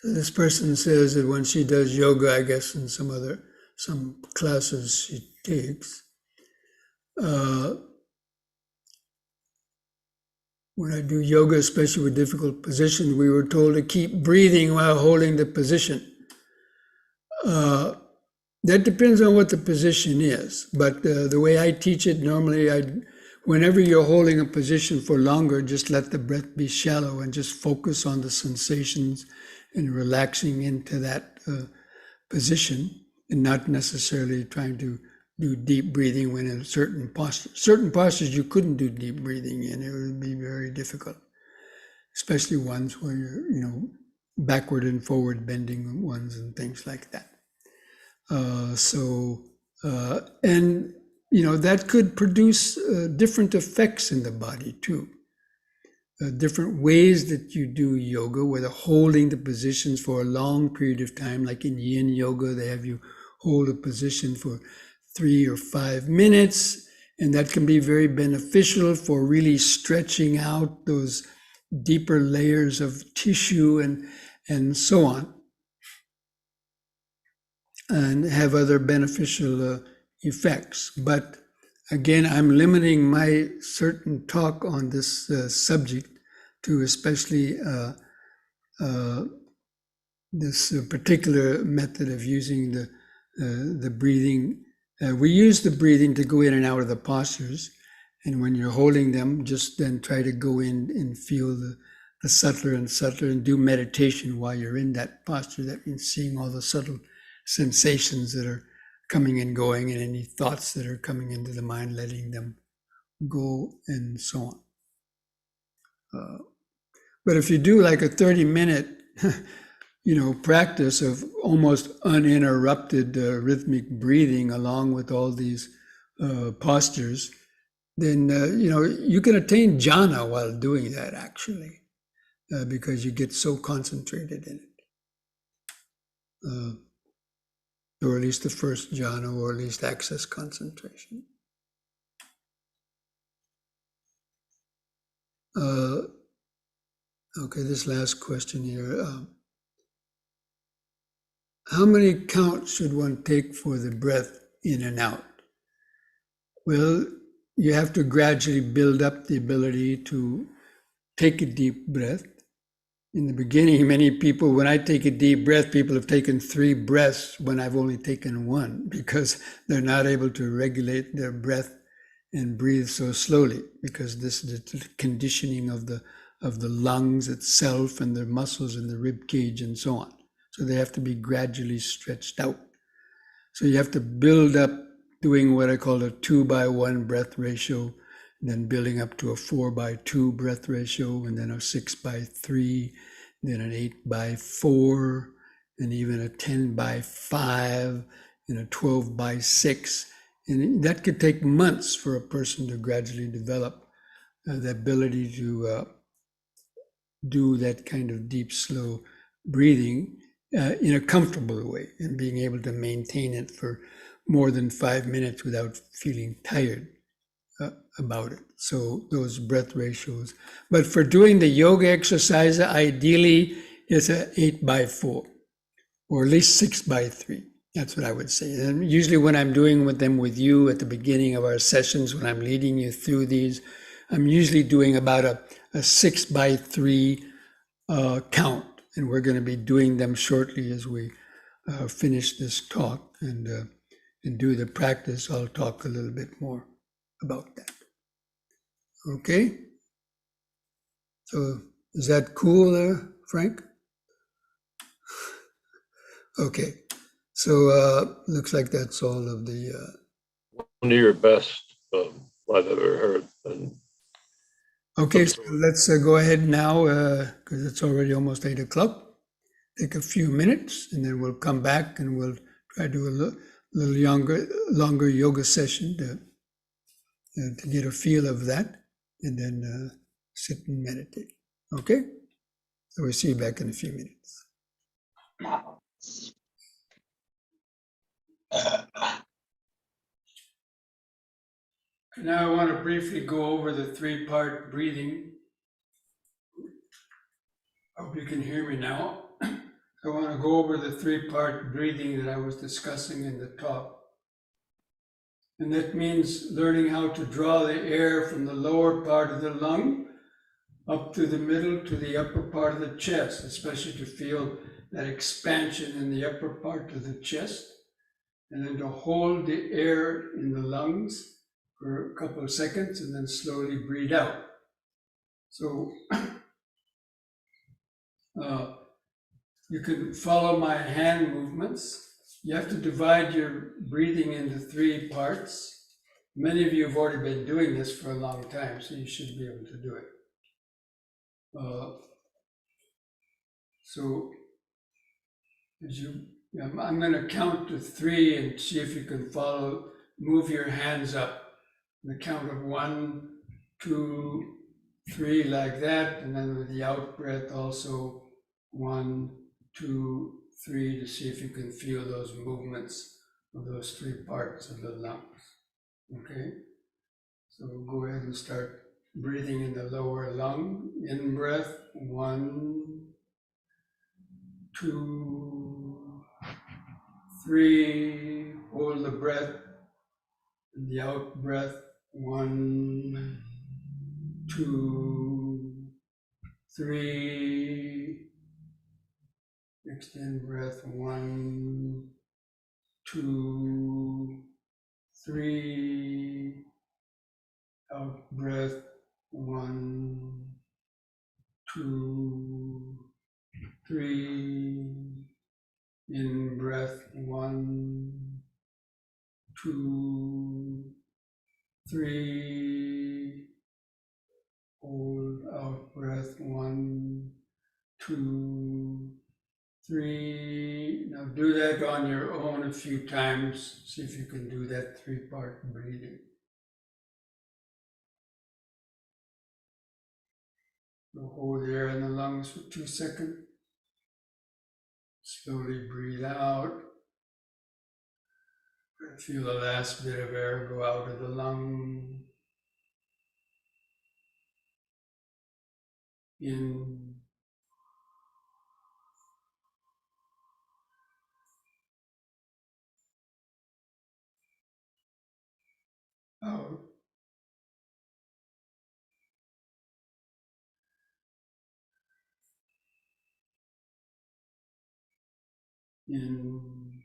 So this person says that when she does yoga, I guess in some classes she takes, when I do yoga, especially with difficult positions, we were told to keep breathing while holding the position. That depends on what the position is. But the way I teach it, normally, whenever you're holding a position for longer, just let the breath be shallow and just focus on the sensations and relaxing into that position, and not necessarily trying to do deep breathing when in a certain posture. Certain postures you couldn't do deep breathing in. It would be very difficult, especially ones where you're, backward and forward bending ones and things like that. And that could produce different effects in the body too. Different ways that you do yoga, whether holding the positions for a long period of time, like in yin yoga, they have you hold a position for 3 or 5 minutes, and that can be very beneficial for really stretching out those deeper layers of tissue and so on, and have other beneficial effects. But again, I'm limiting my certain talk on this subject to especially this particular method of using the breathing. We use the breathing to go in and out of the postures, and when you're holding them, just then try to go in and feel the subtler and subtler, and do meditation while you're in that posture. That means seeing all the subtle sensations that are coming and going, and any thoughts that are coming into the mind, letting them go, and so on. But if you do like a 30-minute, practice of almost uninterrupted rhythmic breathing along with all these postures, then you can attain jhana while doing that, actually, because you get so concentrated in it. Or at least the first jhana, or at least access concentration. Okay, this last question here. How many counts should one take for the breath in and out? Well, you have to gradually build up the ability to take a deep breath. In the beginning, many people, when I take a deep breath, people have taken 3 breaths when I've only taken 1, because they're not able to regulate their breath and breathe so slowly, because this is the conditioning of the lungs itself and their muscles in the rib cage and so on. So they have to be gradually stretched out. So you have to build up doing what I call a 2-by-1 breath ratio, and then building up to a 4-by-2 breath ratio, and then a 6-by-3, then an 8-by-4, and even a 10-by-5, and a 12-by-6. And that could take months for a person to gradually develop the ability to do that kind of deep, slow breathing. in a comfortable way, and being able to maintain it for more than 5 minutes without feeling tired about it. So those breath ratios. But for doing the yoga exercise, ideally it's a 8x4 or at least 6x3. That's what I would say. And usually when I'm doing them with you at the beginning of our sessions, when I'm leading you through these, I'm usually doing about a 6x3 count. And we're going to be doing them shortly as we finish this talk and do the practice. I'll talk a little bit more about that. Okay? So is that cool there, Frank? Okay. So looks like that's all of the... One of your best I've ever heard. And okay, so let's go ahead now because it's already almost 8 o'clock. Take a few minutes and then we'll come back and we'll try to do a little longer yoga session to get a feel of that and then sit and meditate. Okay? So we'll see you back in a few minutes. Now I want to briefly go over the 3-part breathing. I hope you can hear me now. I want to go over the 3-part breathing that I was discussing in the talk. And that means learning how to draw the air from the lower part of the lung up to the middle to the upper part of the chest, especially to feel that expansion in the upper part of the chest, and then to hold the air in the lungs for a couple of seconds and then slowly breathe out. So you can follow my hand movements. You have to divide your breathing into 3 parts. Many of you have already been doing this for a long time, so you should be able to do it. So I'm going to count to 3 and see if you can follow. Move your hands up. The count of 1, 2, 3, like that, and then with the out breath also 1, 2, 3 to see if you can feel those movements of those 3 parts of the lungs. Okay, so we'll go ahead and start breathing in the lower lung. In breath, 1, 2, 3. Hold the breath. And the out breath, 1, 2, 3. Extend breath, 1, 2, 3. Out breath, 1, 2, 3. In breath, 1, 2, 3. Hold out breath, 1, 2, 3. Now do that on your own a few times. See if you can do that 3-part breathing. So hold the air in the lungs for 2 seconds. Slowly breathe out. Feel the last bit of air go out of the lung. In. Out. In.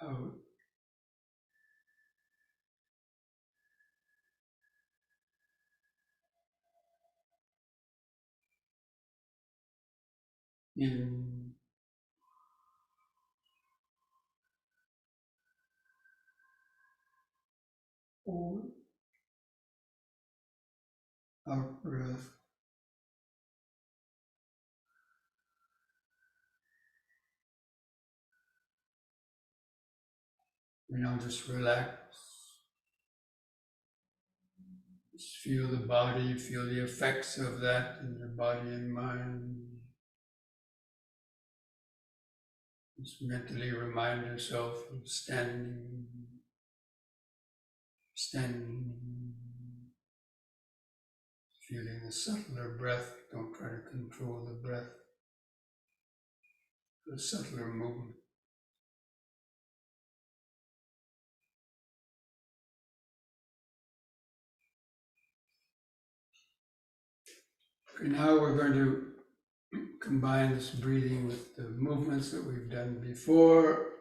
Out. In. Hold. Out breath. And now just relax. Just feel the body, feel the effects of that in your body and mind. Just mentally remind yourself of standing, feeling the subtler breath. Don't try to control the breath, the subtler movement. Okay, now we're going to combine this breathing with the movements that we've done before.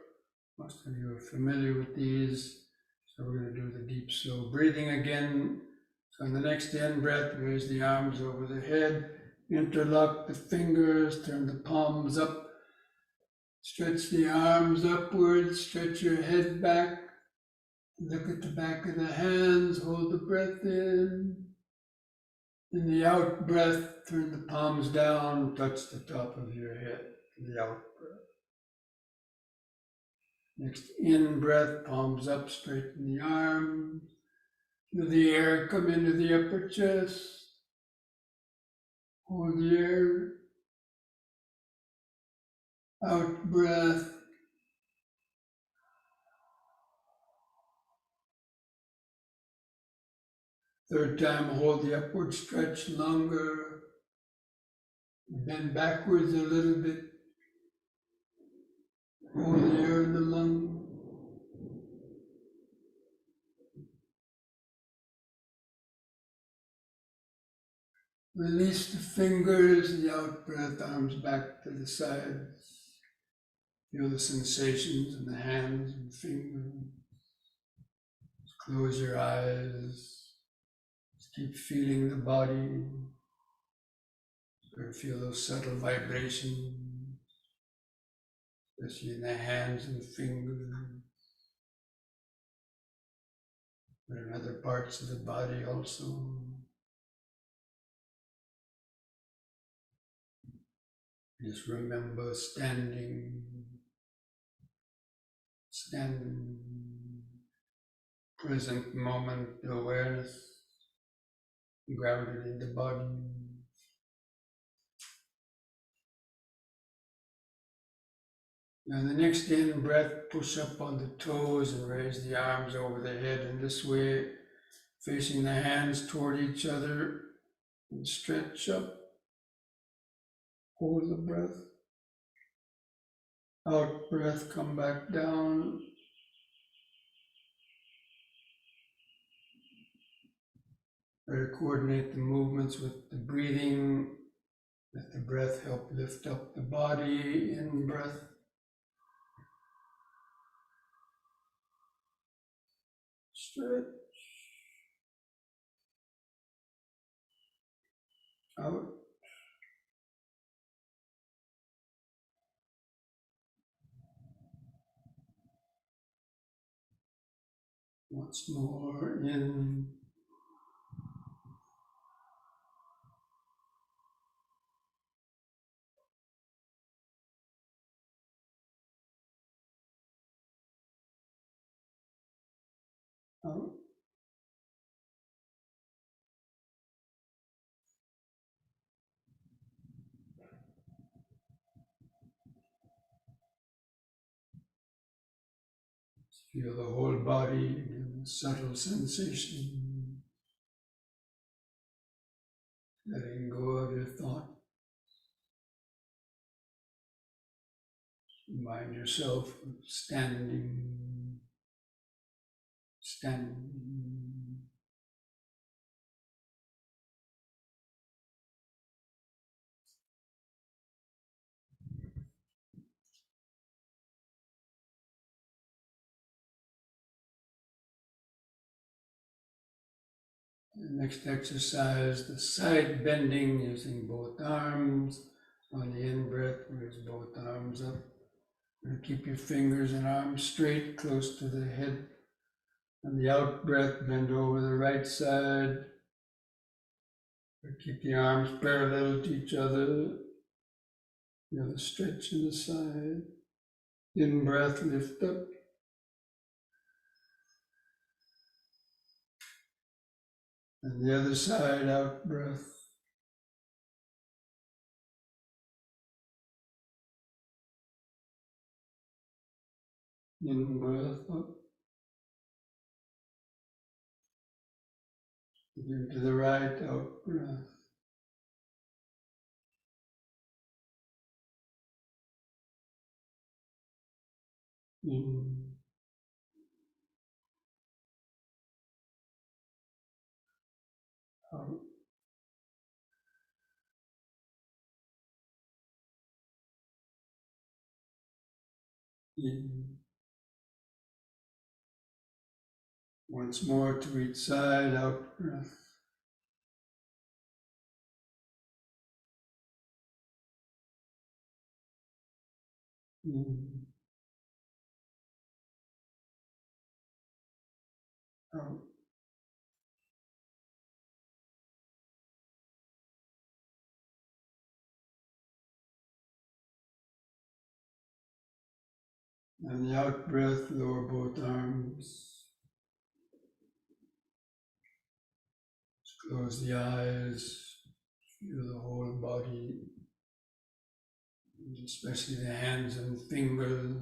Most of you are familiar with these. So we're going to do the deep, slow breathing again. So on the next in-breath, raise the arms over the head, interlock the fingers, turn the palms up, stretch the arms upwards, stretch your head back, look at the back of the hands, hold the breath in. In the out breath, turn the palms down, touch the top of your head, the out breath. Next in breath, palms up, straighten the arms. Feel the air come into the upper chest. Hold the air. Out breath. Third time, hold the upward stretch longer. Bend backwards a little bit. Hold the air in the lung. Release the fingers, the out breath, arms back to the sides. Feel the sensations in the hands and fingers. Close your eyes. Just keep feeling the body. Feel those subtle vibrations, especially in the hands and fingers, but in other parts of the body also. Just remember standing, present moment awareness, grounded in the body. Now the next in breath, push up on the toes and raise the arms over the head in this way, facing the hands toward each other, and stretch up. Hold the breath. Out breath, come back down. Try to coordinate the movements with the breathing. Let the breath help lift up the body. In breath. Stretch. Out. Once more, in. Out. Feel the whole body in subtle sensation. Letting go of your thought. Remind yourself of standing. The next exercise, the side bending using both arms. On the in-breath, raise both arms up. And keep your fingers and arms straight, close to the head. On the out-breath, bend over the right side. Keep the arms parallel to each other. Feel the stretch in the side. In-breath, lift up. And the other side, out breath. In breath up. Again to the right, out breath. In. Out. In. Once more to each side, out breath. In. Out. And the out breath, lower both arms. Close the eyes, feel the whole body, especially the hands and fingers.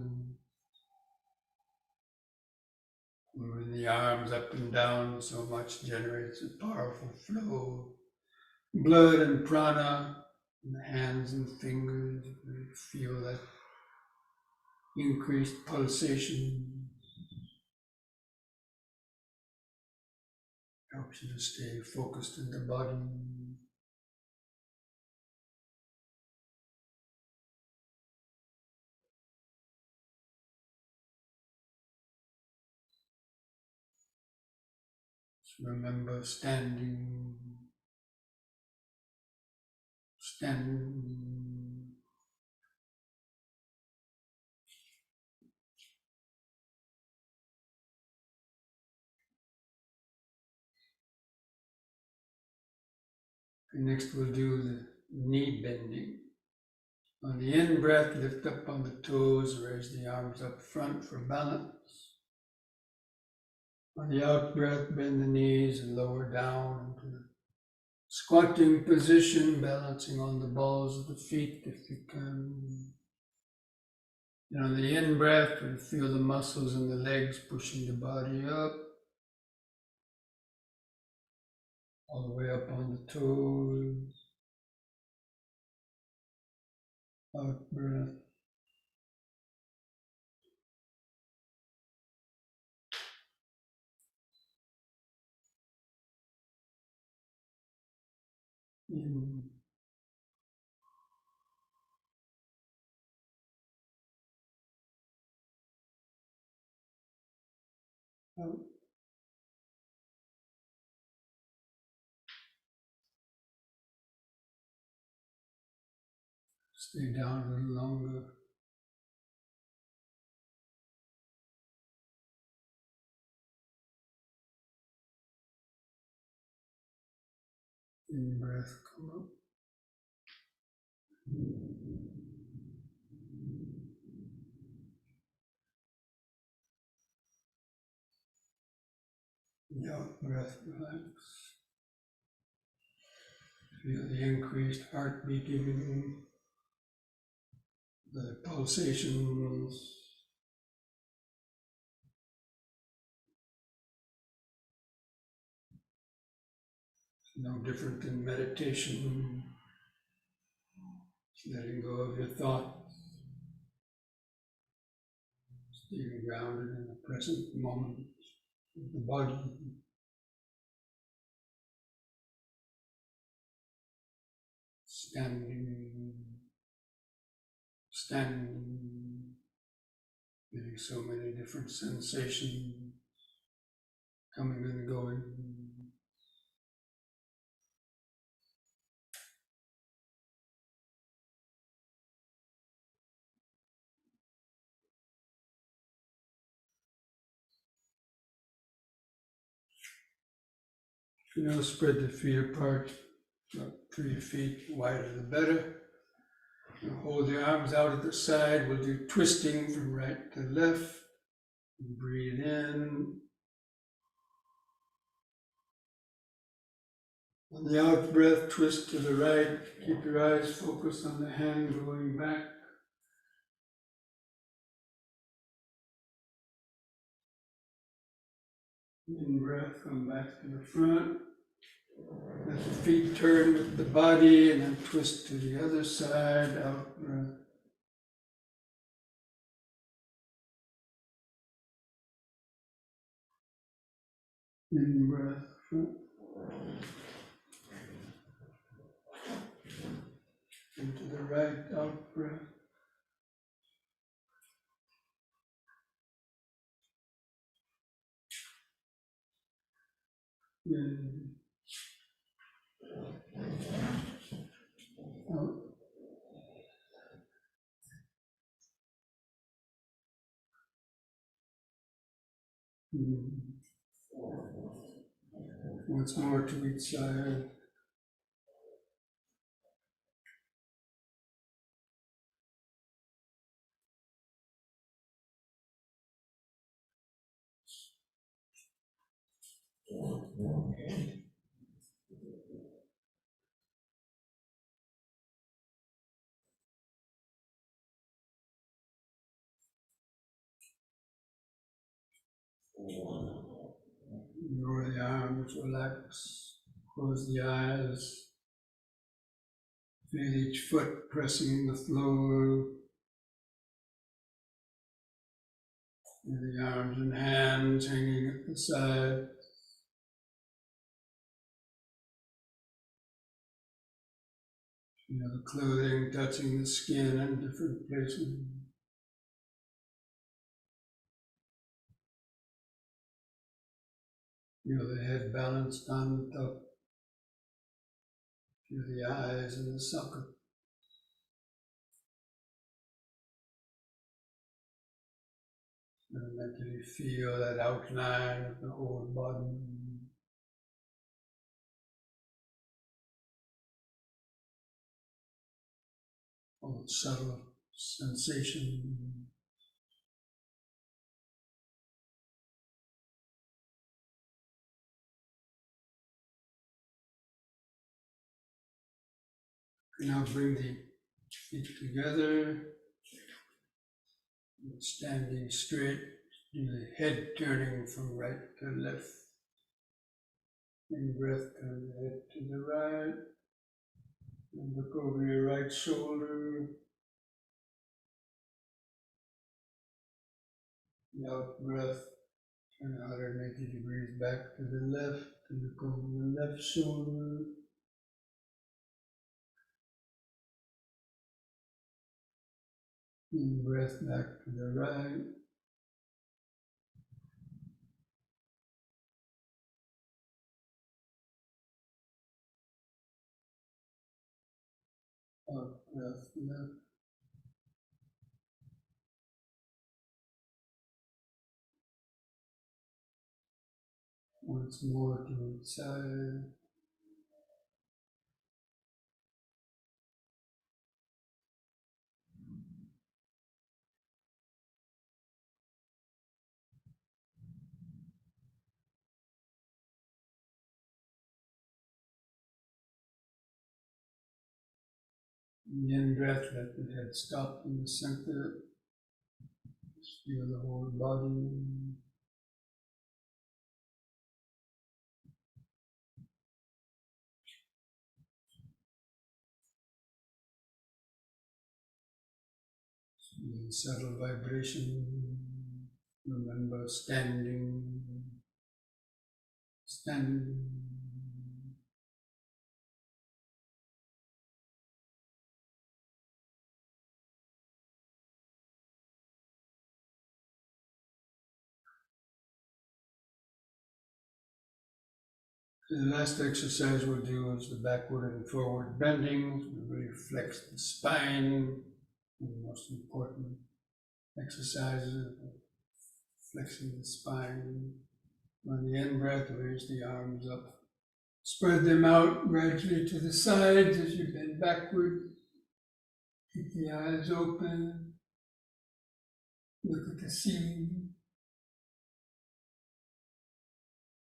Moving the arms up and down so much generates a powerful flow. Blood and prana in the hands and fingers. Feel that increased pulsation. Helps you to stay focused in the body. Just remember standing. And next we'll do the knee bending. On the in-breath, lift up on the toes, raise the arms up front for balance. On the out-breath, bend the knees and lower down into the squatting position, balancing on the balls of the feet if you can. And on the in-breath, we feel the muscles in the legs pushing the body up, all the way up on the toes. Out-breath. In. Out. Stay down a little longer. In-breath, come up. The out-breath, relax. Feel the increased heart beating, the pulsations. No different than meditation, letting go of your thoughts, staying grounded in the present moment of the body. Standing, getting so many different sensations coming and going. Spread the feet apart, about 3 feet, wider the better. Hold the arms out at the side. We'll do twisting from right to left. Breathe in. On the out breath, twist to the right. Keep your eyes focused on the hand going back. In breath, come back to the front. Let the feet turn with the body and then twist to the other side, out breath. In breath, front. And to the right, out breath. In, out. In. Once more to each side. Lower the arms, relax, close the eyes. Feel each foot pressing the floor. Feel the arms and hands hanging at the side. Feel the clothing touching the skin in different places. Feel the head balanced on the top. Feel the eyes in the socket. And mentally feel that outline of the whole body. All subtle sensation. Now bring the feet together, standing straight, the head turning from right to left. In breath, turn the head to the right, and look over your right shoulder. The out breath, turn 180 degrees back to the left, and look over the left shoulder. In breath back to the right. Out breath left. Once more to each side. In the in breath, let the head stop in the center. Just feel the whole body. Feel subtle vibration. Remember standing. Standing. The last exercise we'll do is the backward and forward bending. We really flex the spine. The most important exercises of flexing the spine. On the in breath, raise the arms up. Spread them out gradually to the sides as you bend backward. Keep the eyes open. Look at the ceiling.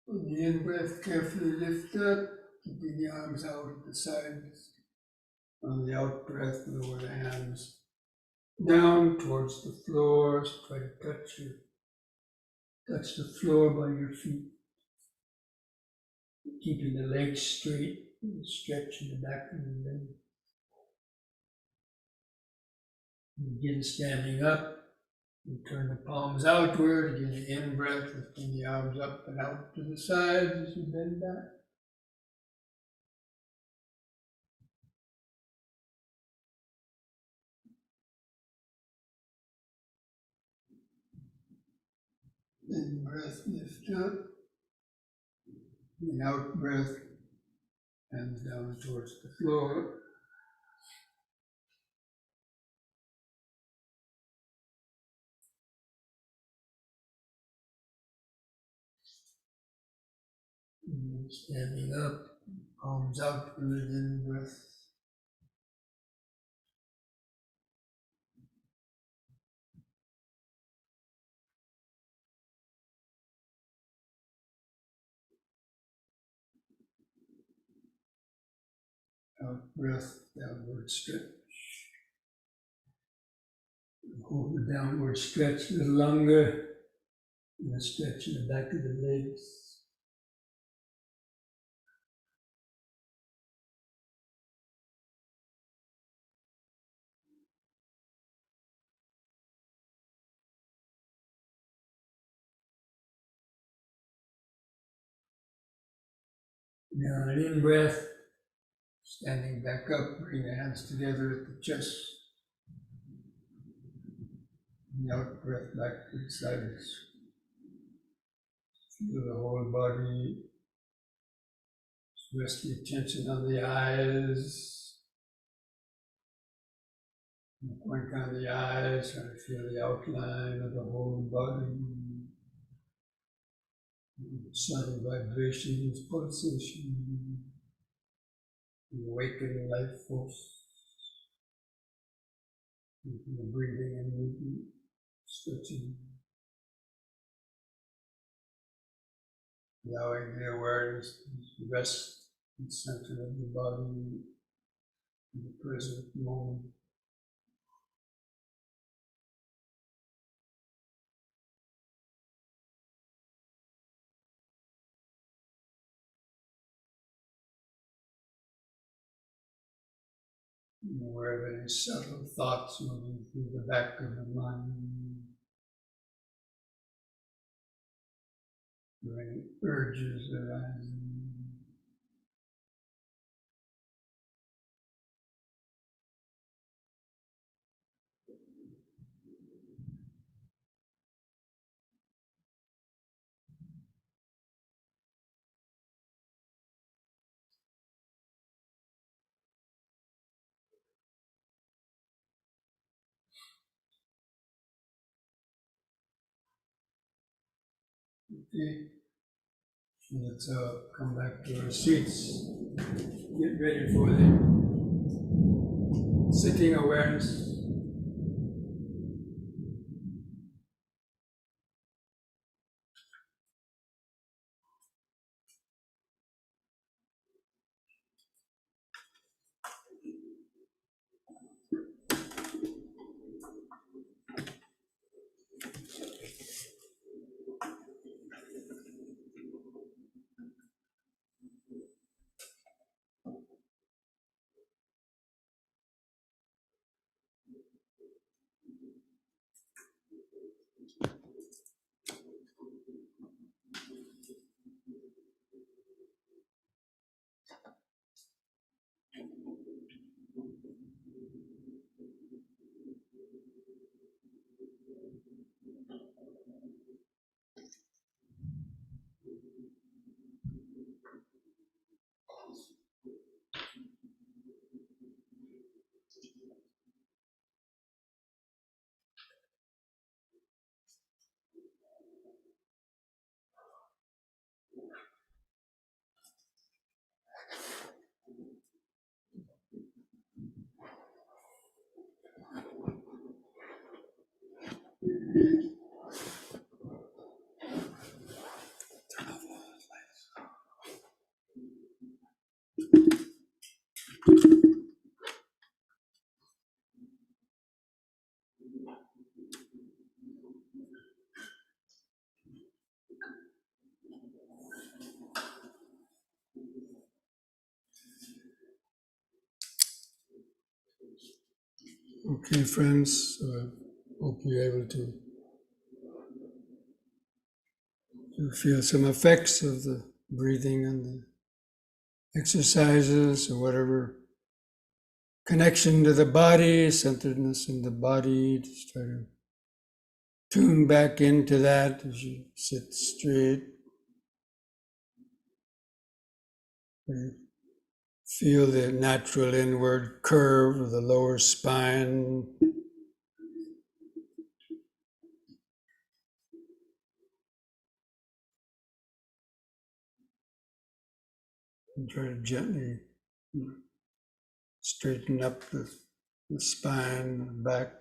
On the in breath, carefully lift up. Keeping the arms out at the sides. On the out breath, lower the hands down towards the floor. So try to touch the floor by your feet. Keeping the legs straight, and stretching the back of the leg. Begin standing up. You turn the palms outward. Again, the in breath, lifting the arms up and out to the sides as you bend back. In breath, lift up. In out breath, hands down towards the floor. And standing up, palms outward, in breath. Out breath, downward stretch. Hold the downward stretch a little longer. And a stretch in the back of the legs. Now an in breath, standing back up, bring the hands together at the chest. And the out breath back to the sides. Feel the whole body. Rest the attention on the eyes. Point on the eyes, try to feel the outline of the whole body. Subtle vibrations, pulsation, awakening life force. The breathing and movement, stretching. Allowing the awareness to rest in the center of the body, in the present moment. Aware of any subtle thoughts moving through the back of the mind, or any urges arising. Okay, let's come back to our seats. Get ready for the sitting awareness. Okay, friends, hope you're able to feel some effects of the breathing and the exercises or whatever connection to the body, centeredness in the body. Just try to tune back into that as you sit straight. Feel the natural inward curve of the lower spine. And try to gently straighten up the spine, the back,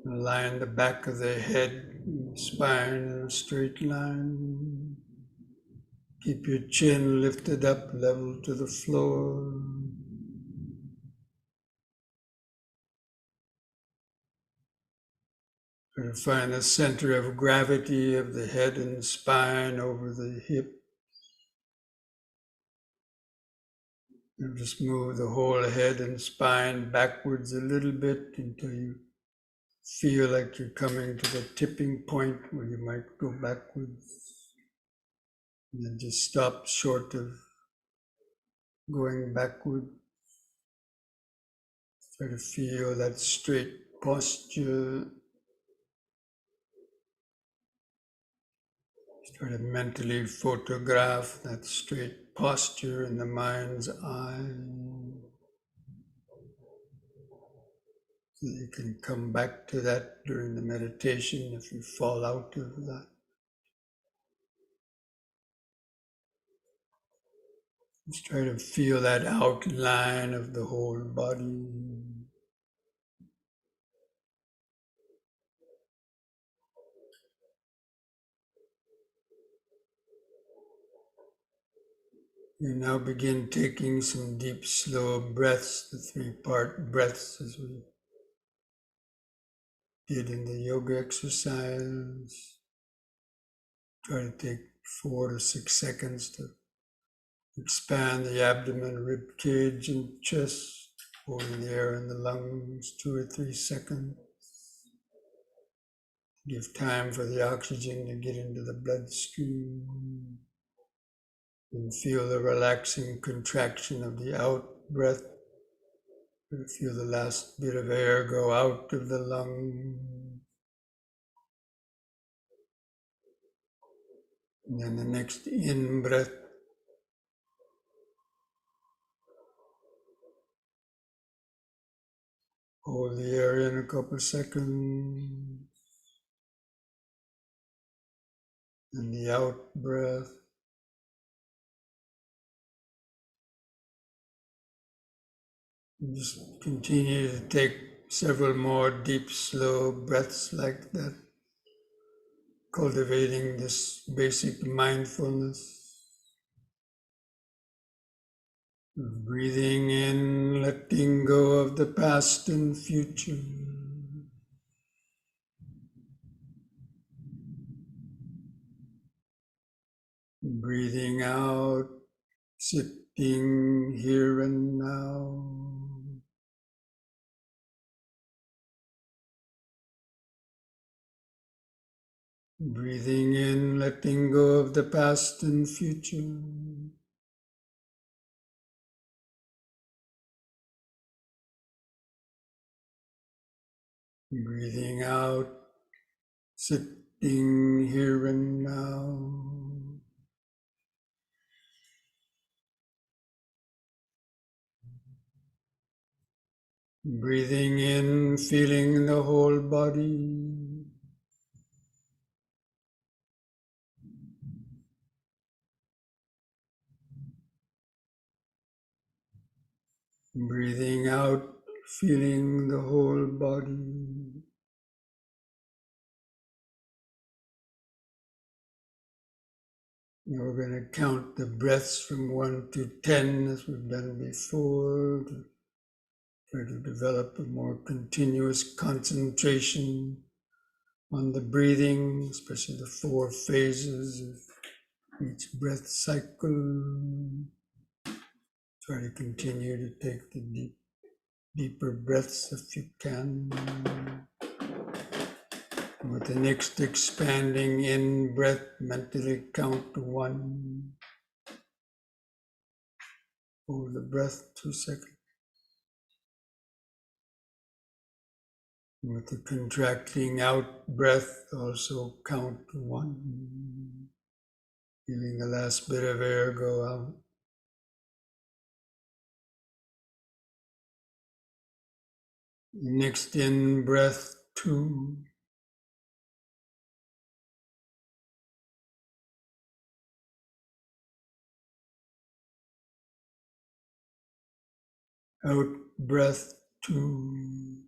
align the back of the head, and the spine in a straight line. Keep your chin lifted up, level to the floor. Try to find the center of gravity of the head and spine over the hip. And just move the whole head and spine backwards a little bit until you feel like you're coming to the tipping point where you might go backwards. And then just stop short of going backward. Try to feel that straight posture. Try to mentally photograph that straight posture in the mind's eye. So you can come back to that during the meditation if you fall out of that. Just try to feel that outline of the whole body. You now begin taking some deep, slow breaths, the three-part breaths as we did in the yoga exercise. Try to take 4 to 6 seconds to expand the abdomen, rib cage, and chest, holding the air in the lungs 2 or 3 seconds. Give time for the oxygen to get into the bloodstream. And feel the relaxing contraction of the out breath. Feel the last bit of air go out of the lung. And then the next in breath. Hold the air in a couple seconds. And the out breath. And just continue to take several more deep, slow breaths like that, cultivating this basic mindfulness. Breathing in, letting go of the past and future. Breathing out, sitting here and now. Breathing in, letting go of the past and future. Breathing out, sitting here and now. Breathing in, feeling the whole body. Breathing out, feeling the whole body. we're going to count the breaths from 1 to 10 as we've done before, to try to develop a more continuous concentration on the breathing, especially the 4 phases of each breath cycle. Try to continue to take the deeper breaths if you can. With the next expanding in breath, mentally count to 1. Hold the breath 2 seconds. With the contracting out breath, also count to 1. Feeling the last bit of air go out. Next in breath 2. Out breath 2.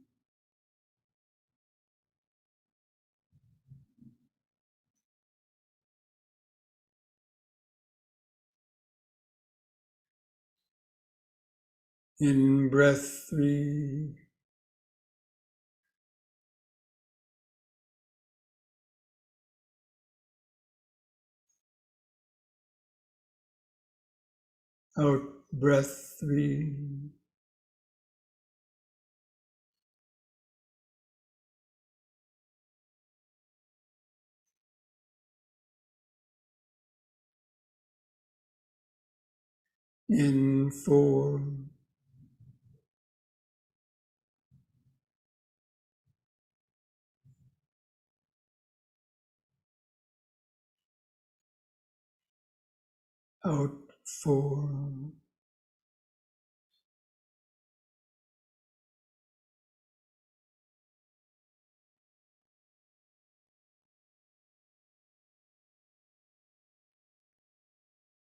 In breath 3. Out breath 3. In 4. Out 4.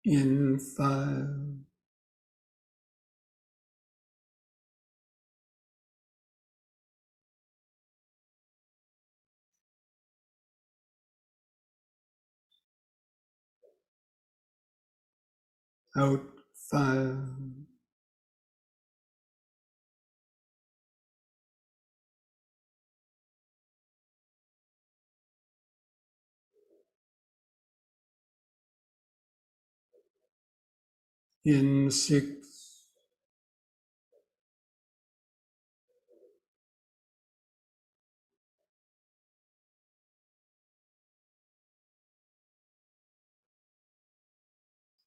In 5. Out 5. In 6.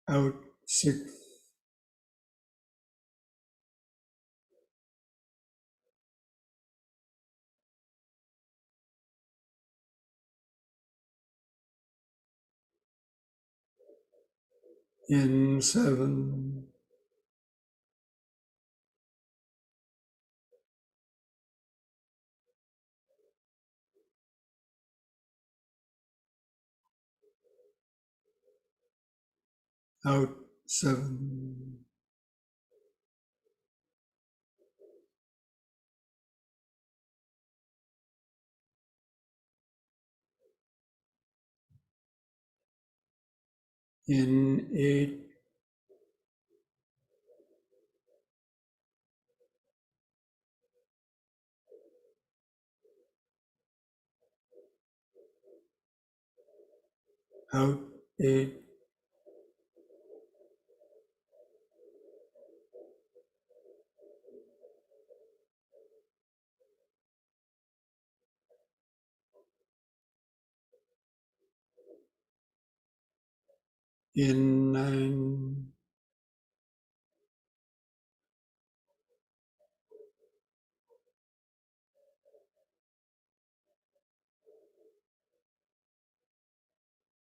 Out 6. In 7. Out 7. In 8. Out 8. In 9.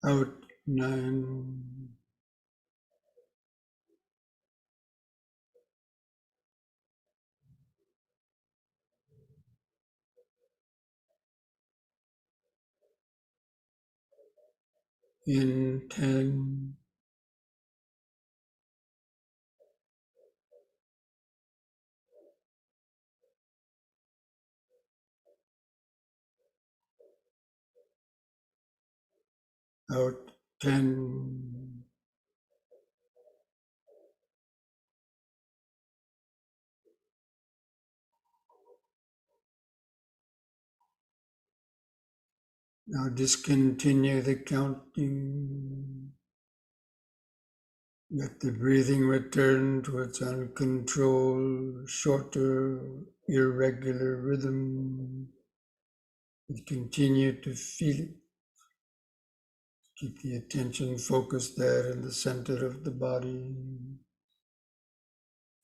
Out 9. In 10. Out 10. Now discontinue the counting. Let the breathing return to its uncontrolled, shorter, irregular rhythm. And continue to feel it. Keep the attention focused there in the center of the body.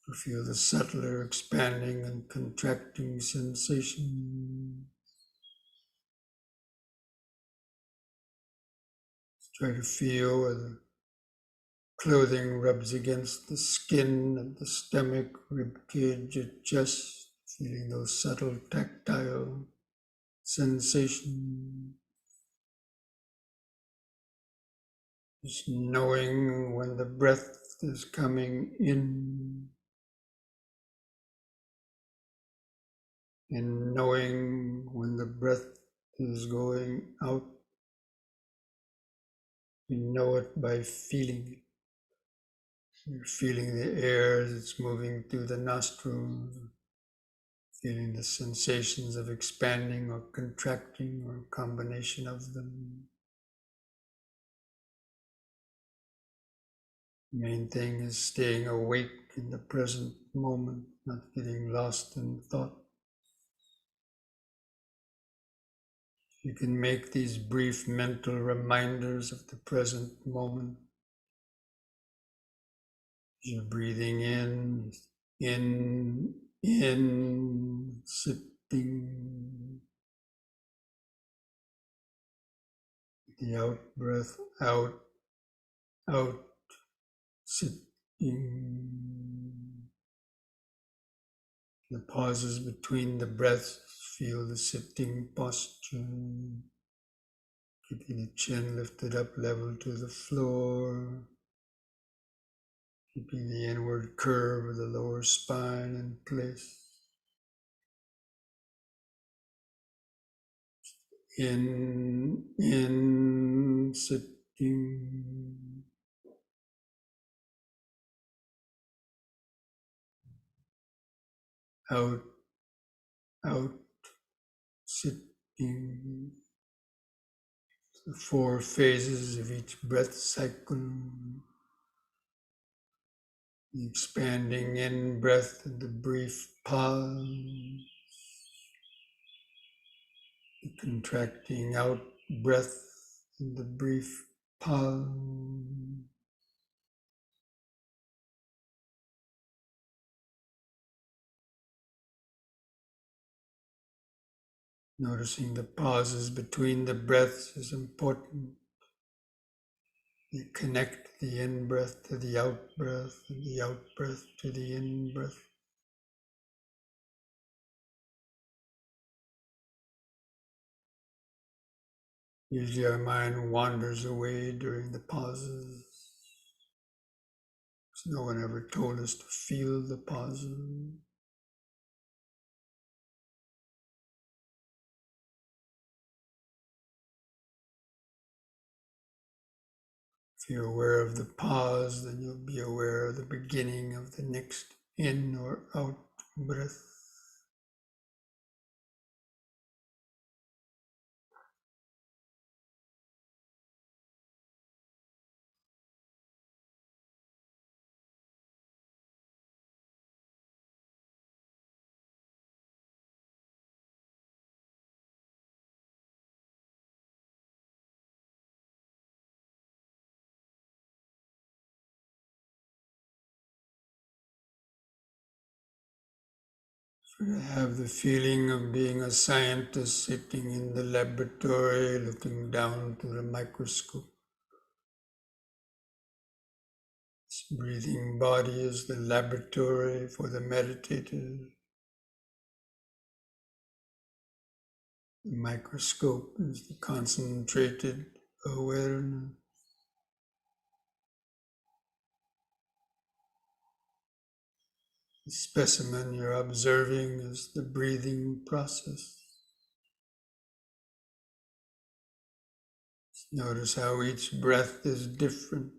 You feel the subtler expanding and contracting sensation. Try to feel where the clothing rubs against the skin of the stomach, rib cage, or chest, feeling those subtle tactile sensations. Just knowing when the breath is coming in and knowing when the breath is going out. You know it by feeling it. You're feeling the air that's moving through the nostrils, feeling the sensations of expanding or contracting or a combination of them. The main thing is staying awake in the present moment, not getting lost in thought. You can make these brief mental reminders of the present moment. You're breathing in, sitting. The out breath, out, sitting. The pauses between the breaths, feel the sitting posture. Keeping the chin lifted up level to the floor. Keeping the inward curve of the lower spine in place. In, sitting. Out, sitting. The 4 phases of each breath cycle. The expanding in breath and the brief pause. The contracting out breath and the brief pause. Noticing the pauses between the breaths is important. You connect the in-breath to the out-breath and the out-breath to the in-breath. Usually our mind wanders away during the pauses. No one ever told us to feel the pauses. If you're aware of the pause, then you'll be aware of the beginning of the next in or out breath. So to have the feeling of being a scientist sitting in the laboratory, looking down through the microscope. This breathing body is the laboratory for the meditators. The microscope is the concentrated awareness. The specimen you're observing is the breathing process. Notice how each breath is different.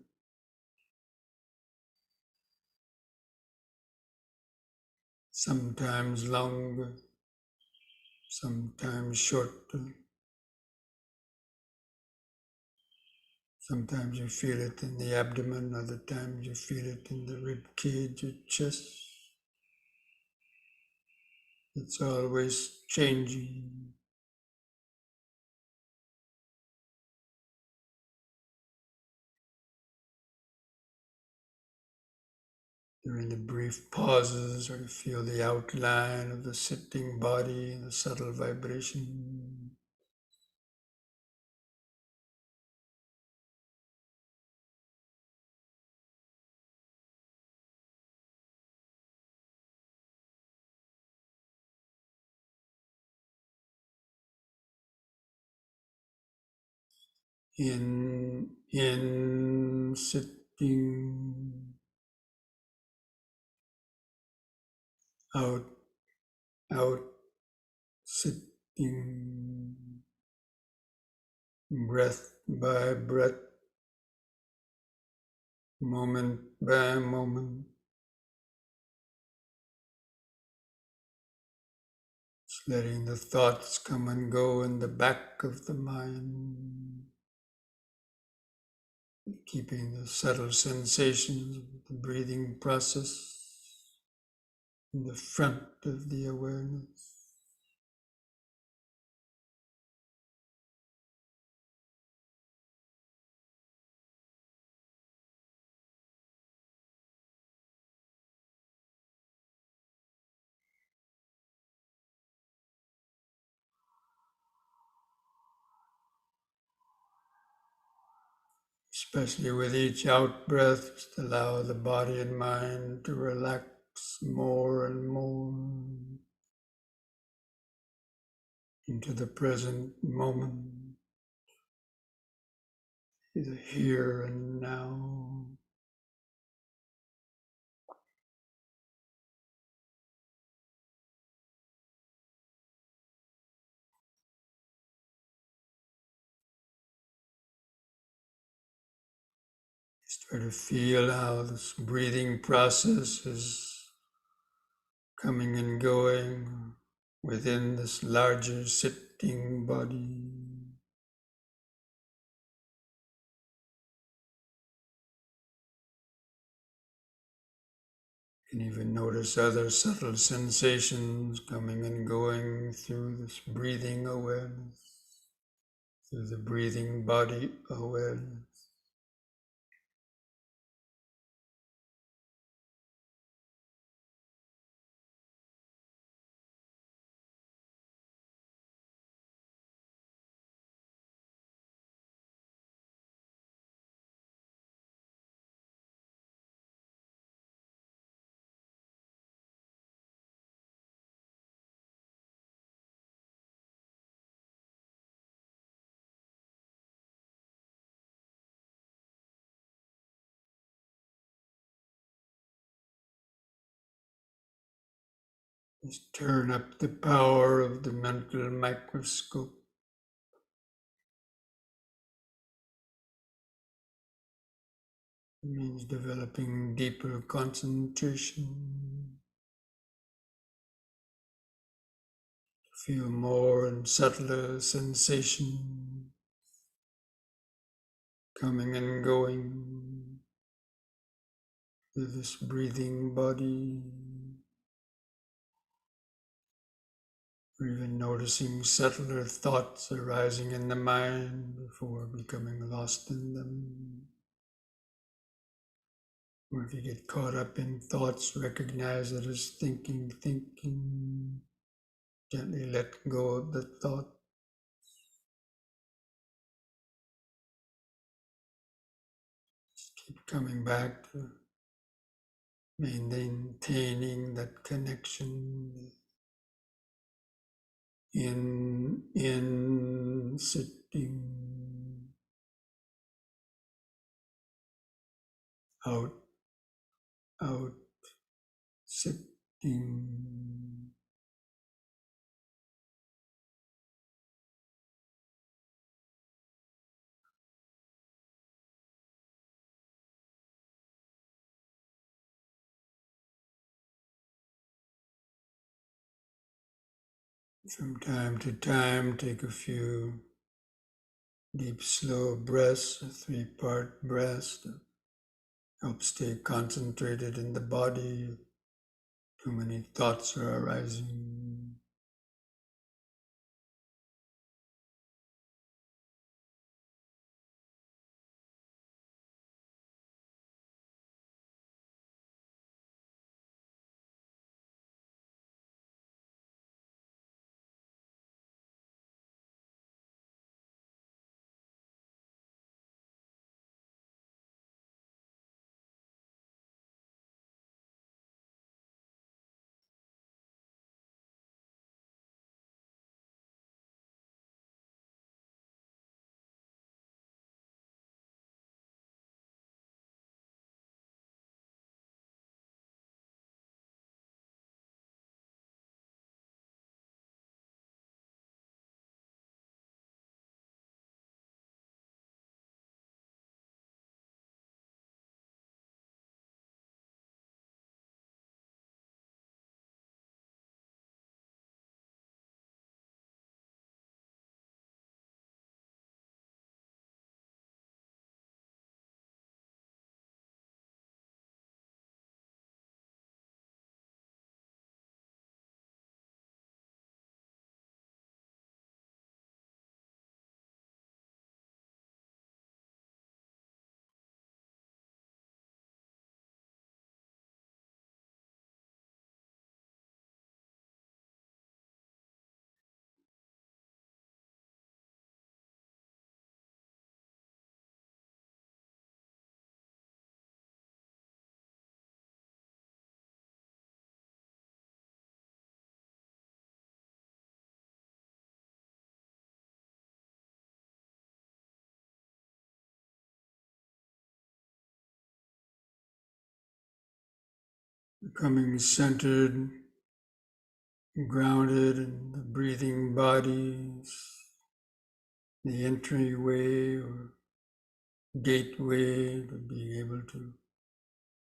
Sometimes longer, sometimes shorter. Sometimes you feel it in the abdomen, other times you feel it in the rib cage, your chest. It's always changing. During the brief pauses, or to feel the outline of the sitting body, the subtle vibration. In sitting, out, out, sitting, breath by breath, moment by moment. Just letting the thoughts come and go in the back of the mind. Keeping the subtle sensations of the breathing process in the front of the awareness. Especially with each out breath, just allow the body and mind to relax more and more into the present moment, the here and now. Just try to feel how this breathing process is coming and going within this larger sitting body. You can even notice other subtle sensations coming and going through this breathing awareness, through the breathing body awareness. Just turn up the power of the mental microscope. It means developing deeper concentration, feel more and subtler sensation coming and going through this breathing body. Or even noticing subtler thoughts arising in the mind before becoming lost in them. Or if you get caught up in thoughts, recognize it as thinking. Gently let go of the thought. Just keep coming back to maintaining that connection in sitting, out, sitting. From time to time, take a few Deep, slow breaths, a 3-part breath to help stay concentrated in the body. Too many thoughts are arising. Becoming centered, grounded in the breathing bodies, the entryway or gateway to being able to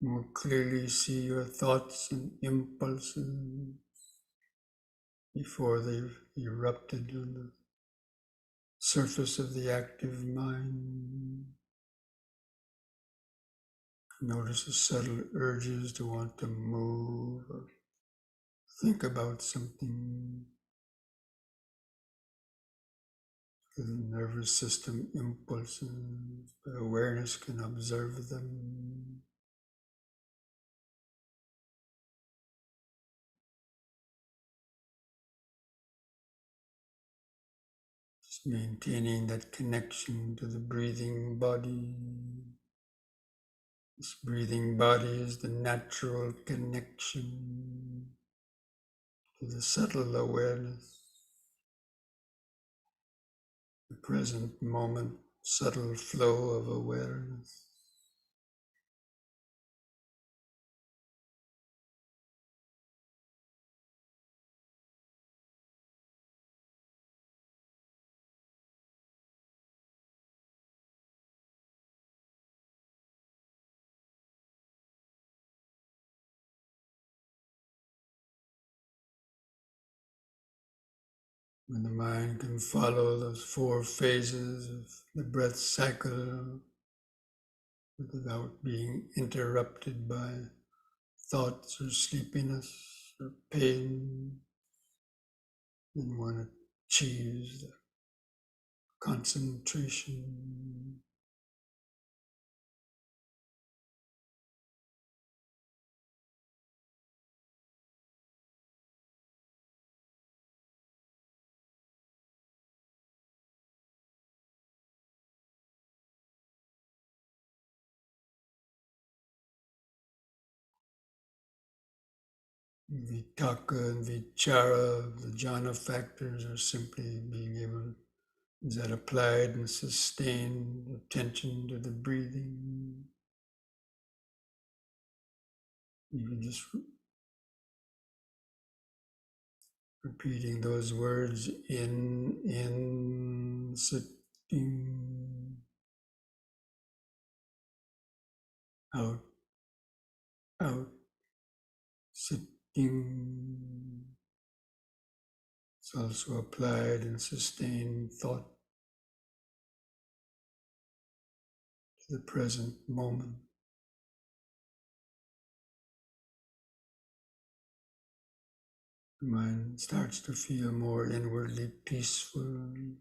more clearly see your thoughts and impulses before they've erupted on the surface of the active mind. Notice the subtle urges to want to move or think about something. The nervous system impulses, but awareness can observe them. Just maintaining that connection to the breathing body. This breathing body is the natural connection to the subtle awareness, the present moment, subtle flow of awareness. When the mind can follow those 4 phases of the breath cycle without being interrupted by thoughts or sleepiness or pain, then one achieves the concentration. Vitaka and vichara, the jhana factors, are simply being able, is that applied and sustained attention to the breathing. Even just repeating those words in, sitting, out, out, sitting. It's also applied and sustained thought. the present moment. The mind starts to feel more inwardly peaceful.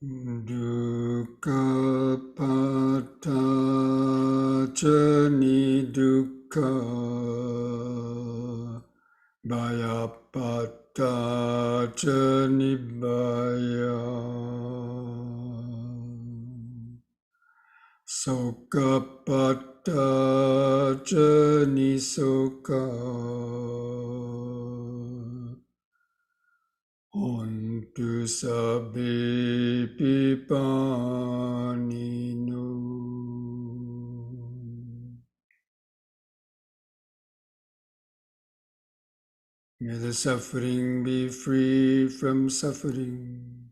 Dukkha pata ni dukkha bhayapata ni bhaya sokapata ni sokha Ontu sabbe pipanino. May the suffering be free from suffering.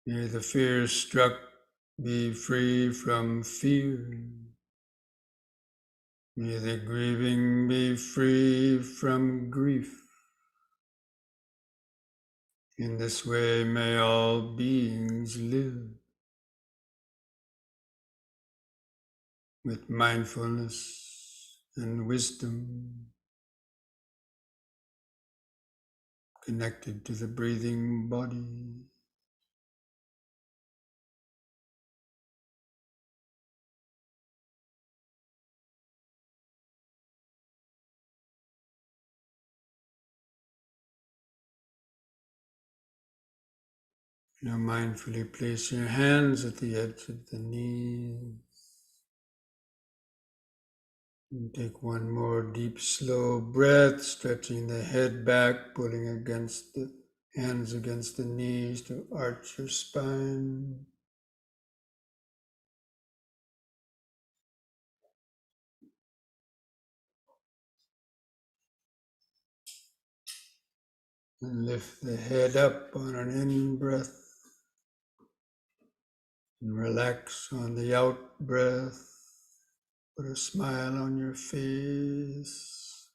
May the fear struck be free from fear. May the grieving be free from grief. In this way may all beings live with mindfulness and wisdom, connected to the breathing body. Now mindfully place your hands at the edge of the knees. And take one more deep, slow breath, stretching the head back, pulling against the hands against the knees to arch your spine. And lift the head up on an in-breath and relax on the out-breath. Put a smile on your face.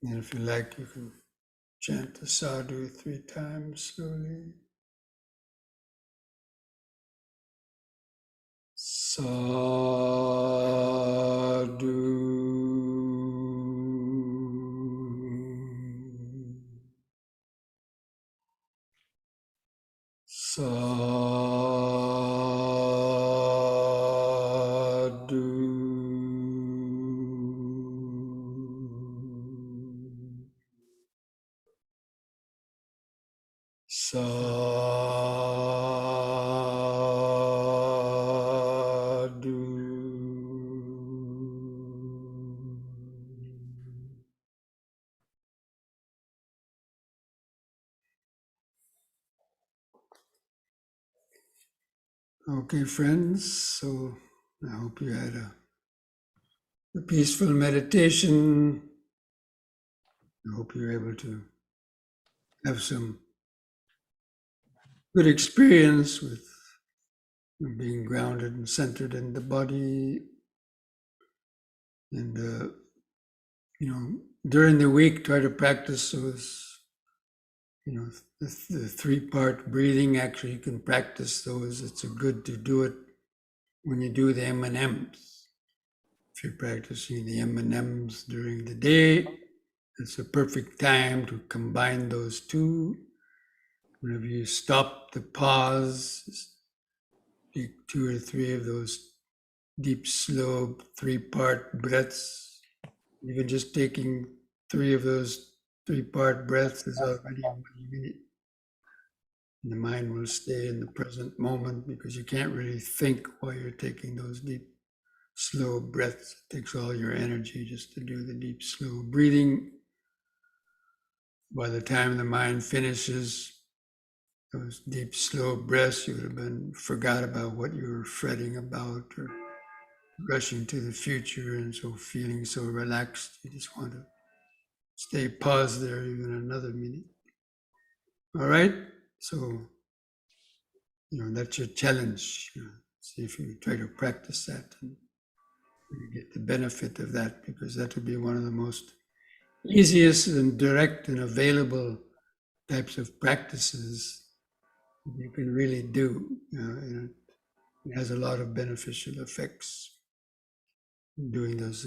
And if you like, you can chant the sadhu 3 times slowly. Sadhu. Sadhu. Sadhu. Okay, friends, so I hope you had a peaceful meditation. I hope you're able to have some good experience with being grounded and centered in the body. And, during the week, try to practice those, the 3-part breathing. Actually, you can practice those. It's good to do it when you do the M&Ms. If you're practicing the M&Ms during the day, it's a perfect time to combine those two. Whenever you stop the pause, take 2 or 3 of those deep, slow, 3-part breaths. Even just taking 3 of those 3-part breaths is already 1 minute. And the mind will stay in the present moment because you can't really think while you're taking those deep, slow breaths. It takes all your energy just to do the deep, slow breathing. By the time the mind finishes those deep, slow breaths, you would have forgot about what you were fretting about or rushing to the future, and so feeling so relaxed. You just want to stay paused there even another minute. All right? So, that's your challenge. See if you try to practice that and you get the benefit of that, because that would be one of the most easiest and direct and available types of practices you can really do. It has a lot of beneficial effects. Doing those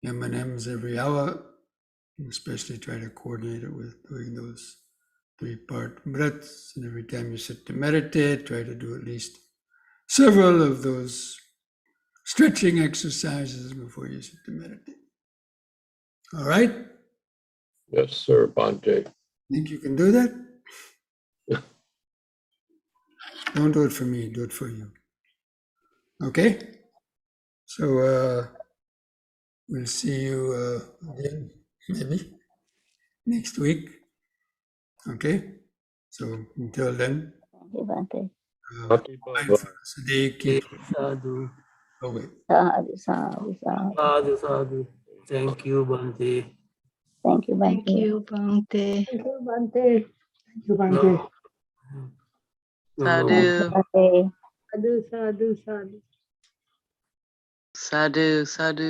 M&Ms every hour, especially try to coordinate it with doing those 3-part breaths. And every time you sit to meditate, try to do at least several of those stretching exercises before you sit to meditate. All right? Yes, sir, Bhante. Think you can do that? Don't do it for me, do it for you. Okay? So we'll see you again, maybe. next week. Okay? So until then, Thank you, Bhante. Happy Baba. mindfulness a day keeps Sadhu. away. Sadhu, sadhu, sadhu. Sadhu, sadhu. Thank you, Bhante. Thank you, Bhante. Thank you, Bhante. Thank you, Bhante. Thank you, Bhante. Thank Namo. you, Sadhu, Bhante. Sadhu, sadhu, sadhu. sadhu, sadhu.